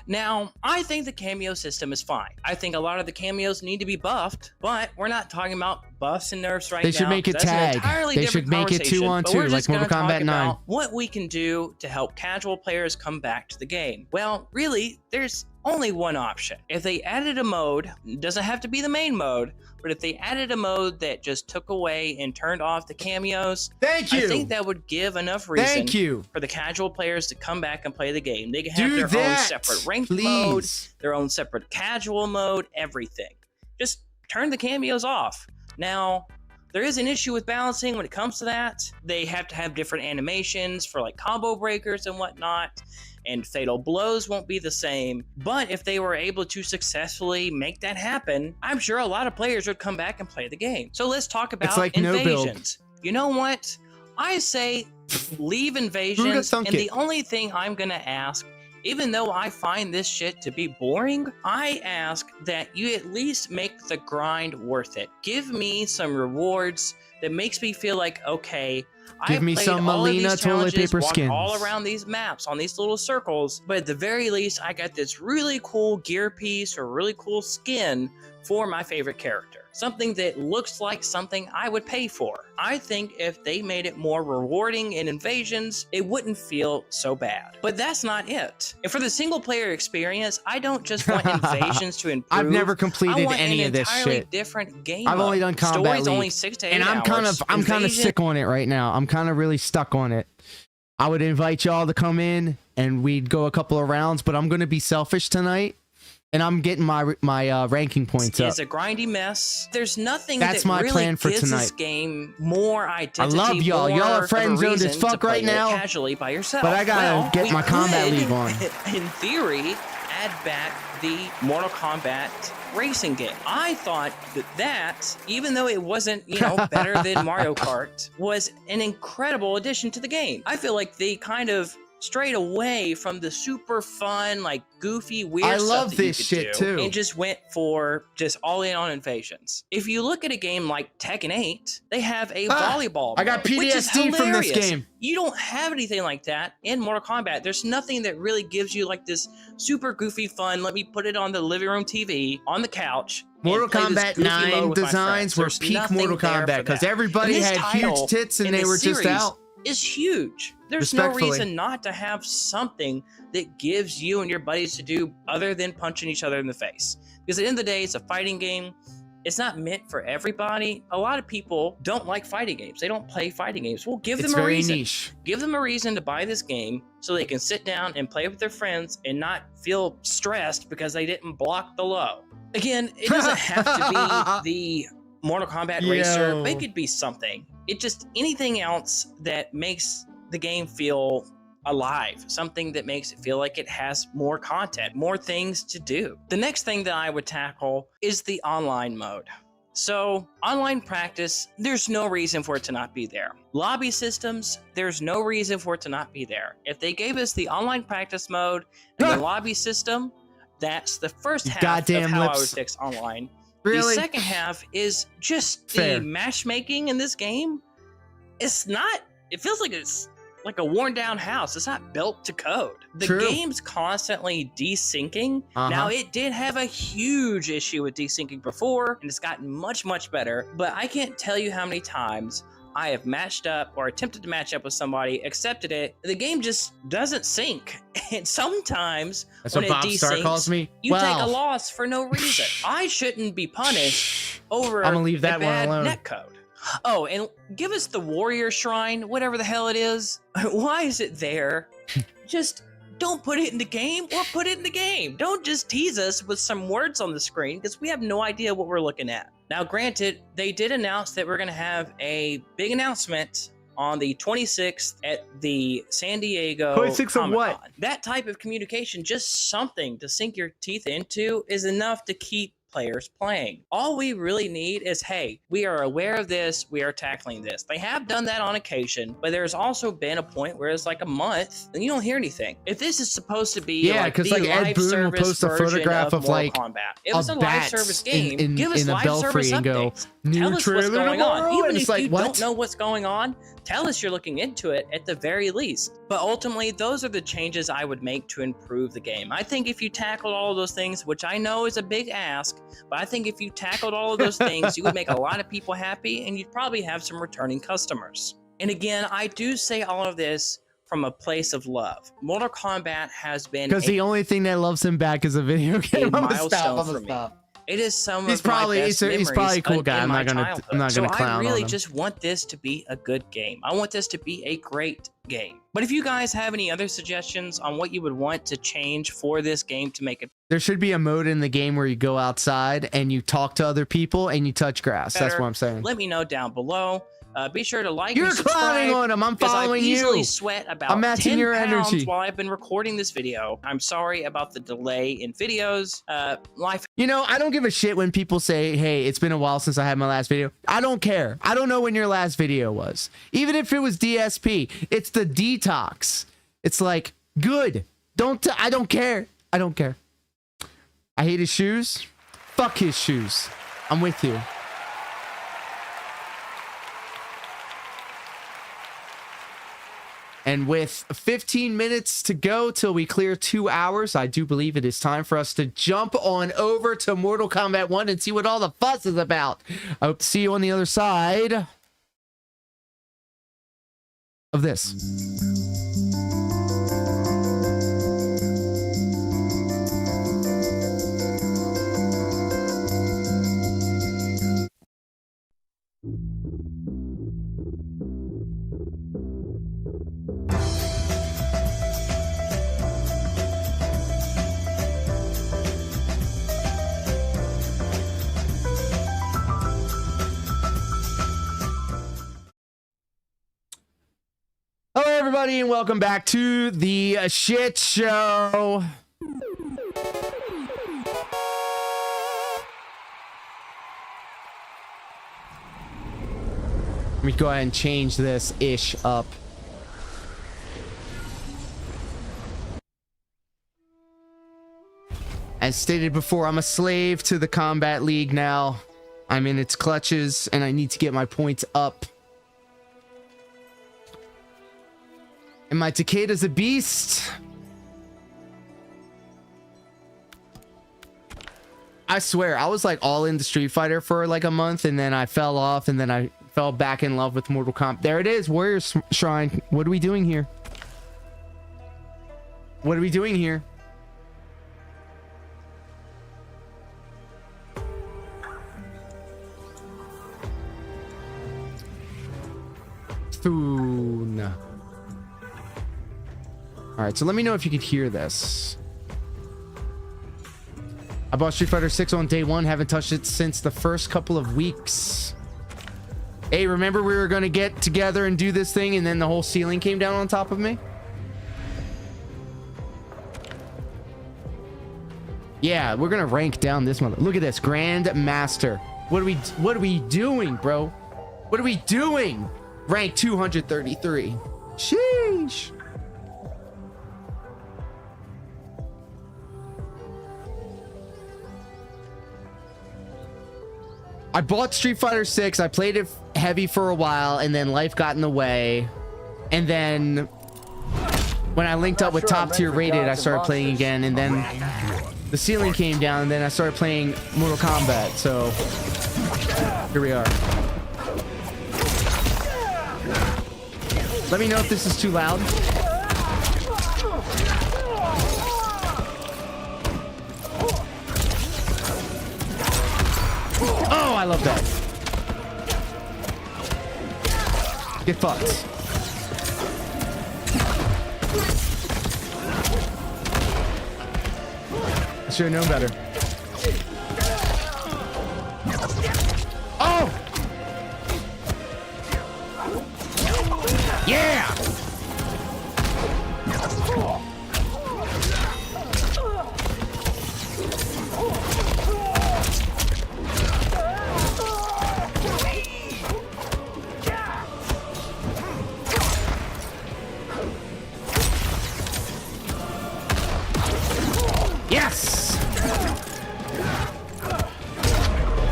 Now, I think the cameo system is fine. I think a lot of the cameos need to be buffed, but we're not talking about buffs and nerfs right now. They should make it 'cause that's an tag. entirely They different should make it 2 on conversation, but we're 2 like just gonna Mortal Kombat talk 9. about what we can do to help casual players come back to the game. Well, really, there's only one option. If they added a mode, it doesn't have to be the main mode, but if they added a mode that just took away and turned off the cameos, Thank I think that would give enough reason Thank you. for the casual players to come back and play the game. They can Do have their own that, separate ranked mode, please. their own separate casual mode, everything. Just turn the cameos off. Now, there is an issue with balancing when it comes to that. They have to have different animations for like combo breakers and whatnot, and fatal blows won't be the same. But if they were able to successfully make that happen, I'm sure a lot of players would come back and play the game. So let's talk about like no build. invasions. You know what? I say leave invasions, and Thunk it. the only thing I'm gonna ask Even though I find this shit to be boring, I ask that you at least make the grind worth it. Give me some rewards that makes me feel like, okay, Give me some Melina toilet paper skins. All around these maps on these little circles, but at the very least, I got this really cool gear piece or really cool skin for my favorite character. Something that looks like something I would pay for. I think if they made it more rewarding in invasions, it wouldn't feel so bad. But that's not it. And for the single player experience, I don't just want invasions to improve. I've never completed any of this shit. I want an entirely different game. I've only done combat Story's league, only 6 to 8 and I'm hours. kind of sick on it right now. I'm kind of really stuck on it. I would invite y'all to come in and we'd go a couple of rounds, but I'm going to be selfish tonight. And I'm getting my ranking points up. It's a grindy mess. There's nothing that's that my really plan for gives tonight. This game more identity. I love y'all. Y'all are friend zoned as fuck right now. Casually by yourself. But I gotta get my combat league on. In theory, add back the Mortal Kombat racing game. I thought that even though it wasn't, better than Mario Kart, was an incredible addition to the game. I feel like they kind of strayed away from the super fun, like goofy, weird stuff. I love this shit too. And just went for just all in on invasions. If you look at a game like Tekken 8, they have a volleyball I got mode, which is PTSD from this game. You don't have anything like that in Mortal Kombat. There's nothing that really gives you like this super goofy fun. Let me put it on the living room TV on the couch. Mortal Kombat 9 designs were peak Mortal Kombat because everybody had huge tits and they were just out. Is huge. There's no reason not to have something that gives you and your buddies to do other than punching each other in the face. Because at the end of the day, it's a fighting game. It's not meant for everybody. A lot of people don't like fighting games. They don't play fighting games. Well, give them a reason. Niche. Give them a reason to buy this game so they can sit down and play with their friends and not feel stressed because they didn't block the low. Again, it doesn't have to be the Mortal Kombat Racer, but it could be something. It just anything else that makes the game feel alive, something that makes it feel like it has more content, more things to do. The next thing that I would tackle is the online mode. So online practice, there's no reason for it to not be there. Lobby systems, there's no reason for it to not be there. If they gave us the online practice mode and the lobby system, that's the first half of how I would fix online. Really? The second half is just the matchmaking in this game. It's not, it feels like it's like a worn down house. It's not built to code. The game's constantly desyncing. Now, it did have a huge issue with desyncing before, and it's gotten much, much better. But I can't tell you how many times I have matched up or attempted to match up with somebody, accepted it, the game just doesn't sync. And sometimes when it desyncs, you take a loss for no reason. I shouldn't be punished over I'm gonna leave that bad one alone. netcode. Oh, and give us the warrior shrine, whatever the hell it is. Why is it there? Just don't put it in the game or put it in the game. Don't just tease us with some words on the screen because we have no idea what we're looking at. Now, granted, they did announce that we're going to have a big announcement on the 26th at the San Diego 26th of what? That type of communication, just something to sink your teeth into, is enough to keep players playing. All we really need is, hey, we are aware of this, we are tackling this. They have done that on occasion, but there's also been a point where it's like a month and you don't hear anything. If this is supposed to be because like Ed Boon will post a photograph of like it was a live service game. Give us live service updates. Tell us what's going on. Even if you don't know what's going on, tell us you're looking into it at the very least. But ultimately, those are the changes I would make to improve the game. I think if you tackled all of those things, which I know is a big ask, but I think if you tackled all of those things, you would make a lot of people happy and you'd probably have some returning customers. And again, I do say all of this from a place of love. Mortal Kombat has been the only thing that loves him back is a video game. A milestone for me. It is some of my best memories. He's probably a cool guy. I'm not gonna clown so on him. I really just want this to be a good game. I want this to be a great game. But if you guys have any other suggestions on what you would want to change for this game to make it, there should be a mode in the game where you go outside and you talk to other people and you touch grass. better, That's what I'm saying. let me know down below. Be sure to like You're and subscribe. clowning on him. I'm following you. I easily sweat about I'm matching 10 your pounds energy while I've been recording this video. I'm sorry about the delay in videos. Life. You know, I don't give a shit when people say, hey, it's been a while since I had my last video. I don't care. I don't know when your last video was. Even if it was DSP, it's the detox. It's like, good. I don't care. I don't care. I hate his shoes. Fuck his shoes. I'm with you. And with 15 minutes to go till we clear 2 hours, I do believe it is time for us to jump on over to Mortal Kombat 1 and see what all the fuss is about. I hope to see you on the other side of this. Hello, everybody, and welcome back to the shit show. Let me go ahead and change this ish up. As stated before, I'm a slave to the Combat League now. I'm in its clutches, and I need to get my points up. And my Takeda's a beast. I swear, I was like all into Street Fighter for like a month, and then I fell off, and then I fell back in love with Mortal Kombat. There it is, Warrior Shrine. What are we doing here? What are we doing here? Foon. All right, so let me know if you could hear this. I bought Street Fighter 6 on day one. Haven't touched it since the first couple of weeks. Hey, remember we were going to get together and do this thing, and then the whole ceiling came down on top of me? Yeah, we're going to rank down this mother. Look at this, Grand Master. What are we doing, bro? What are we doing? Rank 233. Sheesh. I bought Street Fighter 6. I played it heavy for a while, and then life got in the way. And then when I linked up with Top Tier Rated, I started playing again, and then the ceiling came down, and then I started playing Mortal Kombat. So here we are. Let me know if this is too loud. Oh, I love that. Get fucked. I should have known better. Oh! Yeah! Yes!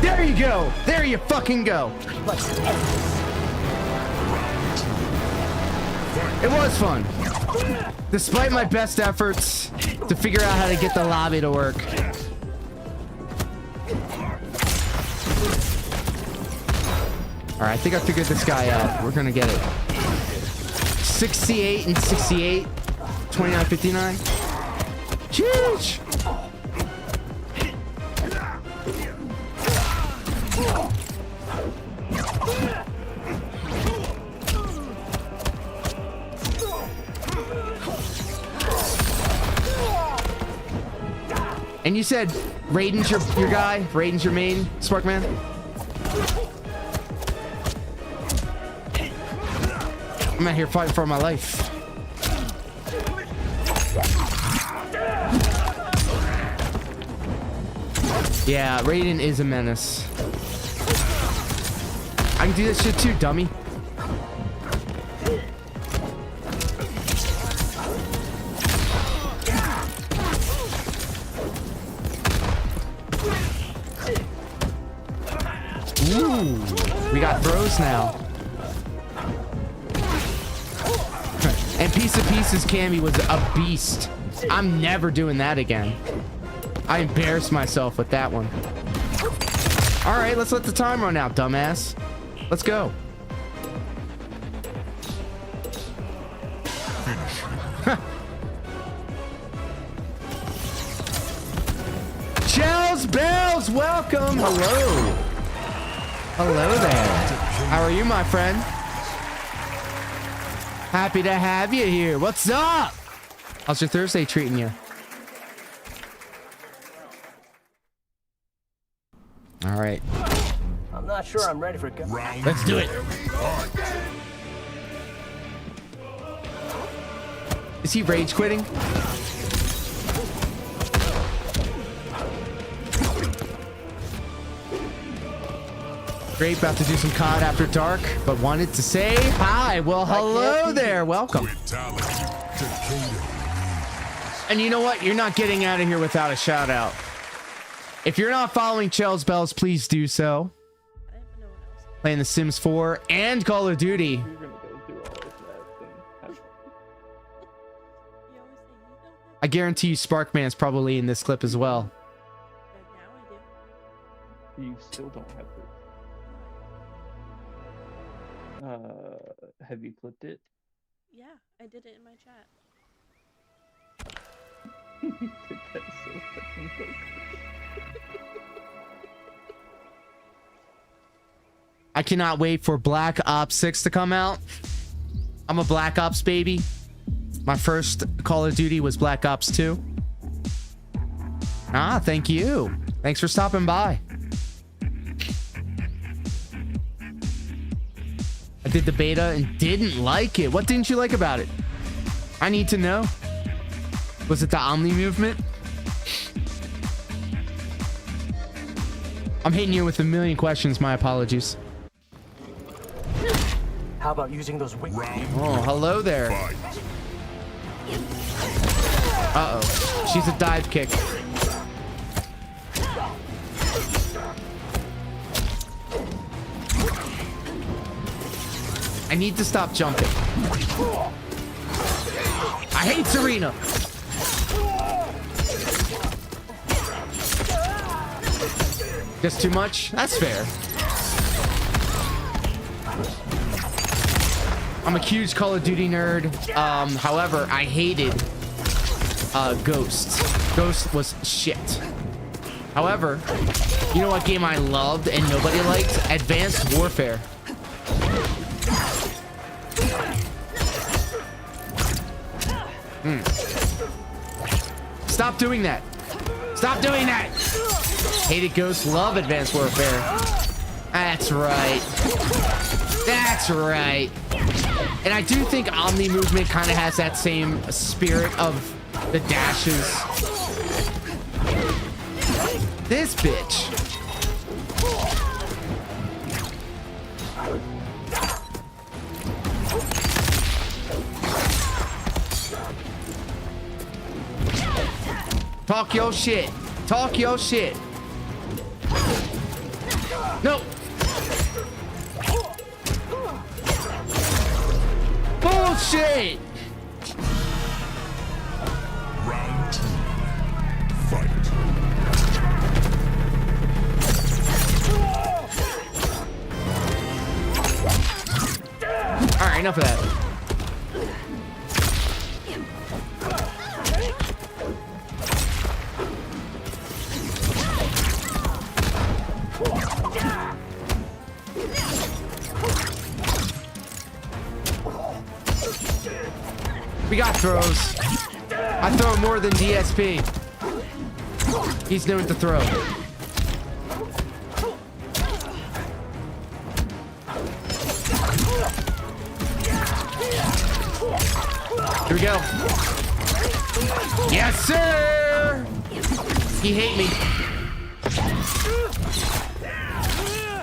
There you go! There you fucking go! It was fun. Despite my best efforts to figure out how to get the lobby to work. Alright, I think I figured this guy out. We're gonna get it. 68 and 68. 29.59. Huge! And you said Raiden's your guy? Raiden's your main, Sparkman? I'm out here fighting for my life. Yeah, Raiden is a menace. I can do this shit too, dummy. got throws now. And Piece of Pieces Cammy was a beast. I'm never doing that again. I embarrassed myself with that one. All right, let's let the time run out, dumbass. Let's go. Shells Bells, welcome. Hello. Hello there. How are you, my friend? Happy to have you here. What's up? How's your Thursday treating you? All right. I'm not sure I'm ready for Let's do it. Is he rage quitting? Great, about to do some COD after dark, but wanted to say hi. Well, hello there. Welcome. And you know what? You're not getting out of here without a shout out. If you're not following Shells Bells, please do so. Playing The Sims 4 and Call of Duty. I guarantee you Sparkman's probably in this clip as well. You still don't have this. Have you clipped it? Yeah, I did it in my chat. That's so fucking cool. I cannot wait for Black Ops 6 to come out. I'm a Black Ops baby. My first Call of Duty was Black Ops 2. Ah, thank you. Thanks for stopping by. I did the beta and didn't like it. What didn't you like about it? I need to know. Was it the Omni movement? I'm hitting you with a million questions. My apologies. How about using those wings? Oh, hello there. Uh-oh. She's a dive kick. I need to stop jumping. I hate Serena. Just too much? That's fair. I'm a huge Call of Duty nerd. However, I hated Ghost. Ghost was shit. However, you know what game I loved and nobody liked? Advanced Warfare. Stop doing that. Stop doing that. Hated Ghost, love Advanced Warfare. That's right. That's right. And I do think Omni movement kind of has that same spirit of the dashes. This bitch. Talk your shit. Talk your shit. Nope. Bullshit. Round 2. Fight. All right, enough of that. We got throws. I throw more than DSP. He's known to throw. Here we go. Yes, sir. He hate me.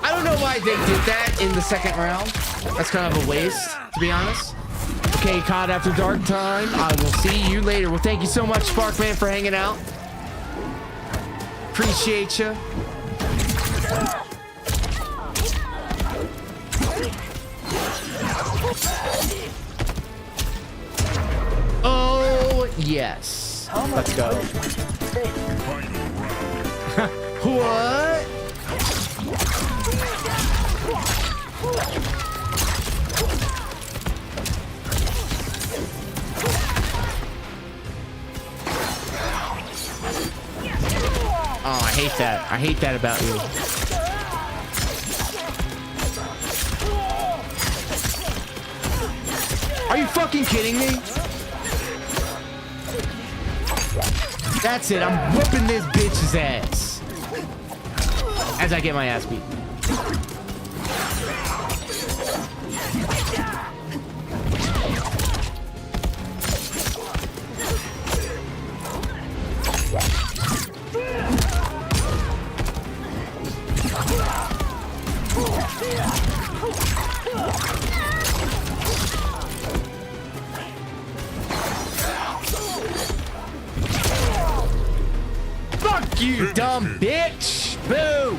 I don't know why they did that in the second round. That's kind of a waste, to be honest. Okay, COD After Dark time. I will see you later. Well, thank you so much, Sparkman, for hanging out. Appreciate you. Oh, yes. Let's go. What? Oh, I hate that. I hate that about you. Are you fucking kidding me? That's it. I'm whooping this bitch's ass. As I get my ass beat. Fuck you, dumb bitch! Boo!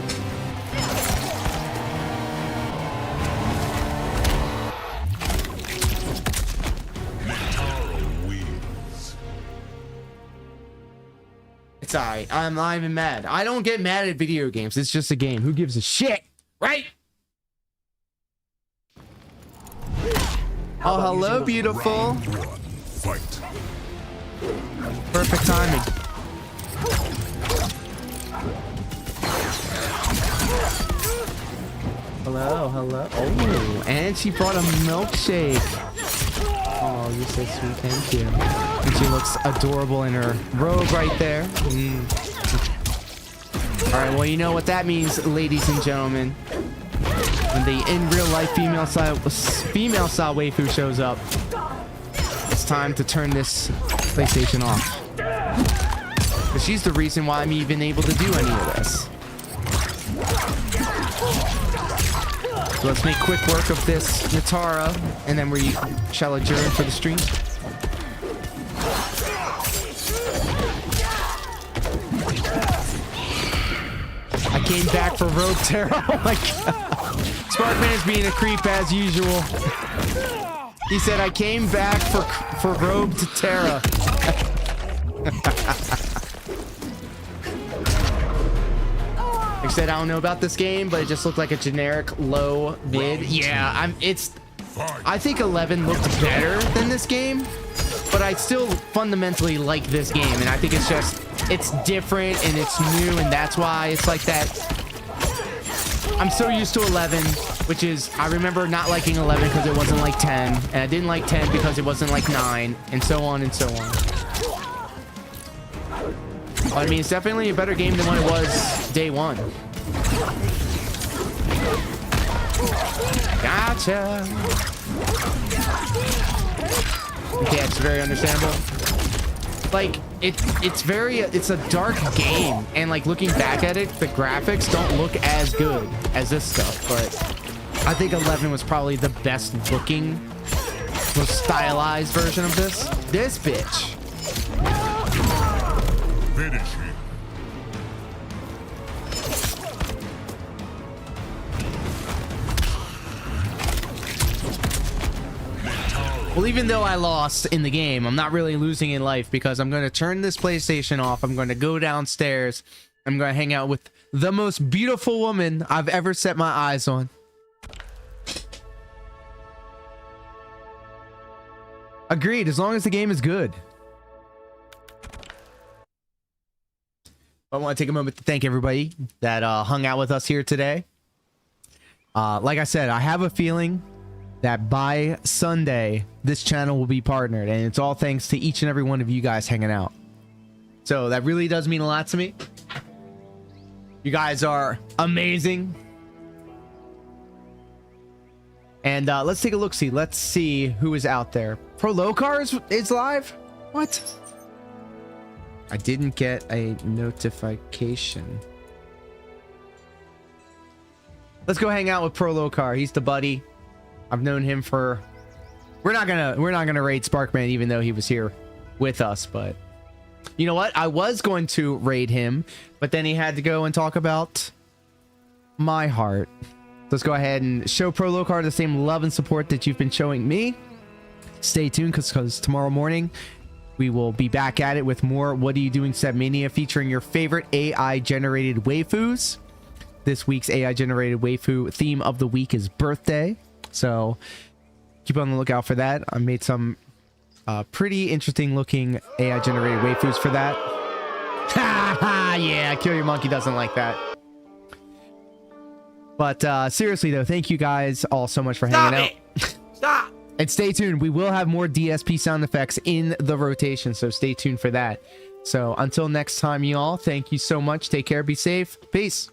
It's alright. I'm not even mad. I don't get mad at video games. It's just a game. Who gives a shit? Right? Oh, hello, beautiful. Fight. Perfect timing. Hello, hello. Oh, and she brought a milkshake. Oh, you're so sweet. Thank you. And she looks adorable in her robe right there. All right, well, you know what that means, ladies and gentlemen. When the in real life female style waifu shows up, it's time to turn this PlayStation off. Because she's the reason why I'm even able to do any of this. So let's make quick work of this Natara, and then we shall adjourn for the stream. I came back for Rogue Terra. Oh my god. Sparkman is being a creep as usual. He said, I came back for Rogue Terra. Like I said, I don't know about this game, but it just looked like a generic low mid. Yeah, I think 11 looked better than this game, but I still fundamentally like this game, and I think it's different and it's new, and that's why it's like that. I'm so used to 11, which is, I remember not liking 11 because it wasn't like 10, and I didn't like 10 because it wasn't like 9, and so on and so on. But, I mean, it's definitely a better game than what it was day one. Gotcha. Okay, it's very understandable. Like, it's a dark game, and like looking back at it, the graphics don't look as good as this stuff, but I think 11 was probably the best looking, most stylized version of this. This bitch. Finish him. Well, even though I lost in the game, I'm not really losing in life because I'm going to turn this PlayStation off. I'm going to go downstairs. I'm going to hang out with the most beautiful woman I've ever set my eyes on. Agreed, as long as the game is good. I want to take a moment to thank everybody that hung out with us here today. Like I said, I have a feeling that by Sunday, this channel will be partnered, and it's all thanks to each and every one of you guys hanging out. So that really does mean a lot to me. You guys are amazing. And let's take a look-see. Let's see who is out there. Pro Locar is live? What? I didn't get a notification. Let's go hang out with Pro Locar. He's the buddy. I've known him for... We're not gonna raid Sparkman even though he was here with us, but you know what? I was going to raid him, but then he had to go and talk about my heart. Let's go ahead and show Pro Locar the same love and support that you've been showing me. Stay tuned because tomorrow morning we will be back at it with more What Are You Doing Sebmania featuring your favorite AI generated waifus. This week's AI generated waifu theme of the week is birthday. So keep on the lookout for that. I made some pretty interesting looking AI generated waifus for that. Yeah, Kill Your Monkey doesn't like that. But seriously though, thank you guys all so much for hanging out. Stop! And stay tuned. We will have more DSP sound effects in the rotation, so stay tuned for that. So until next time, y'all, thank you so much. Take care. Be safe. Peace.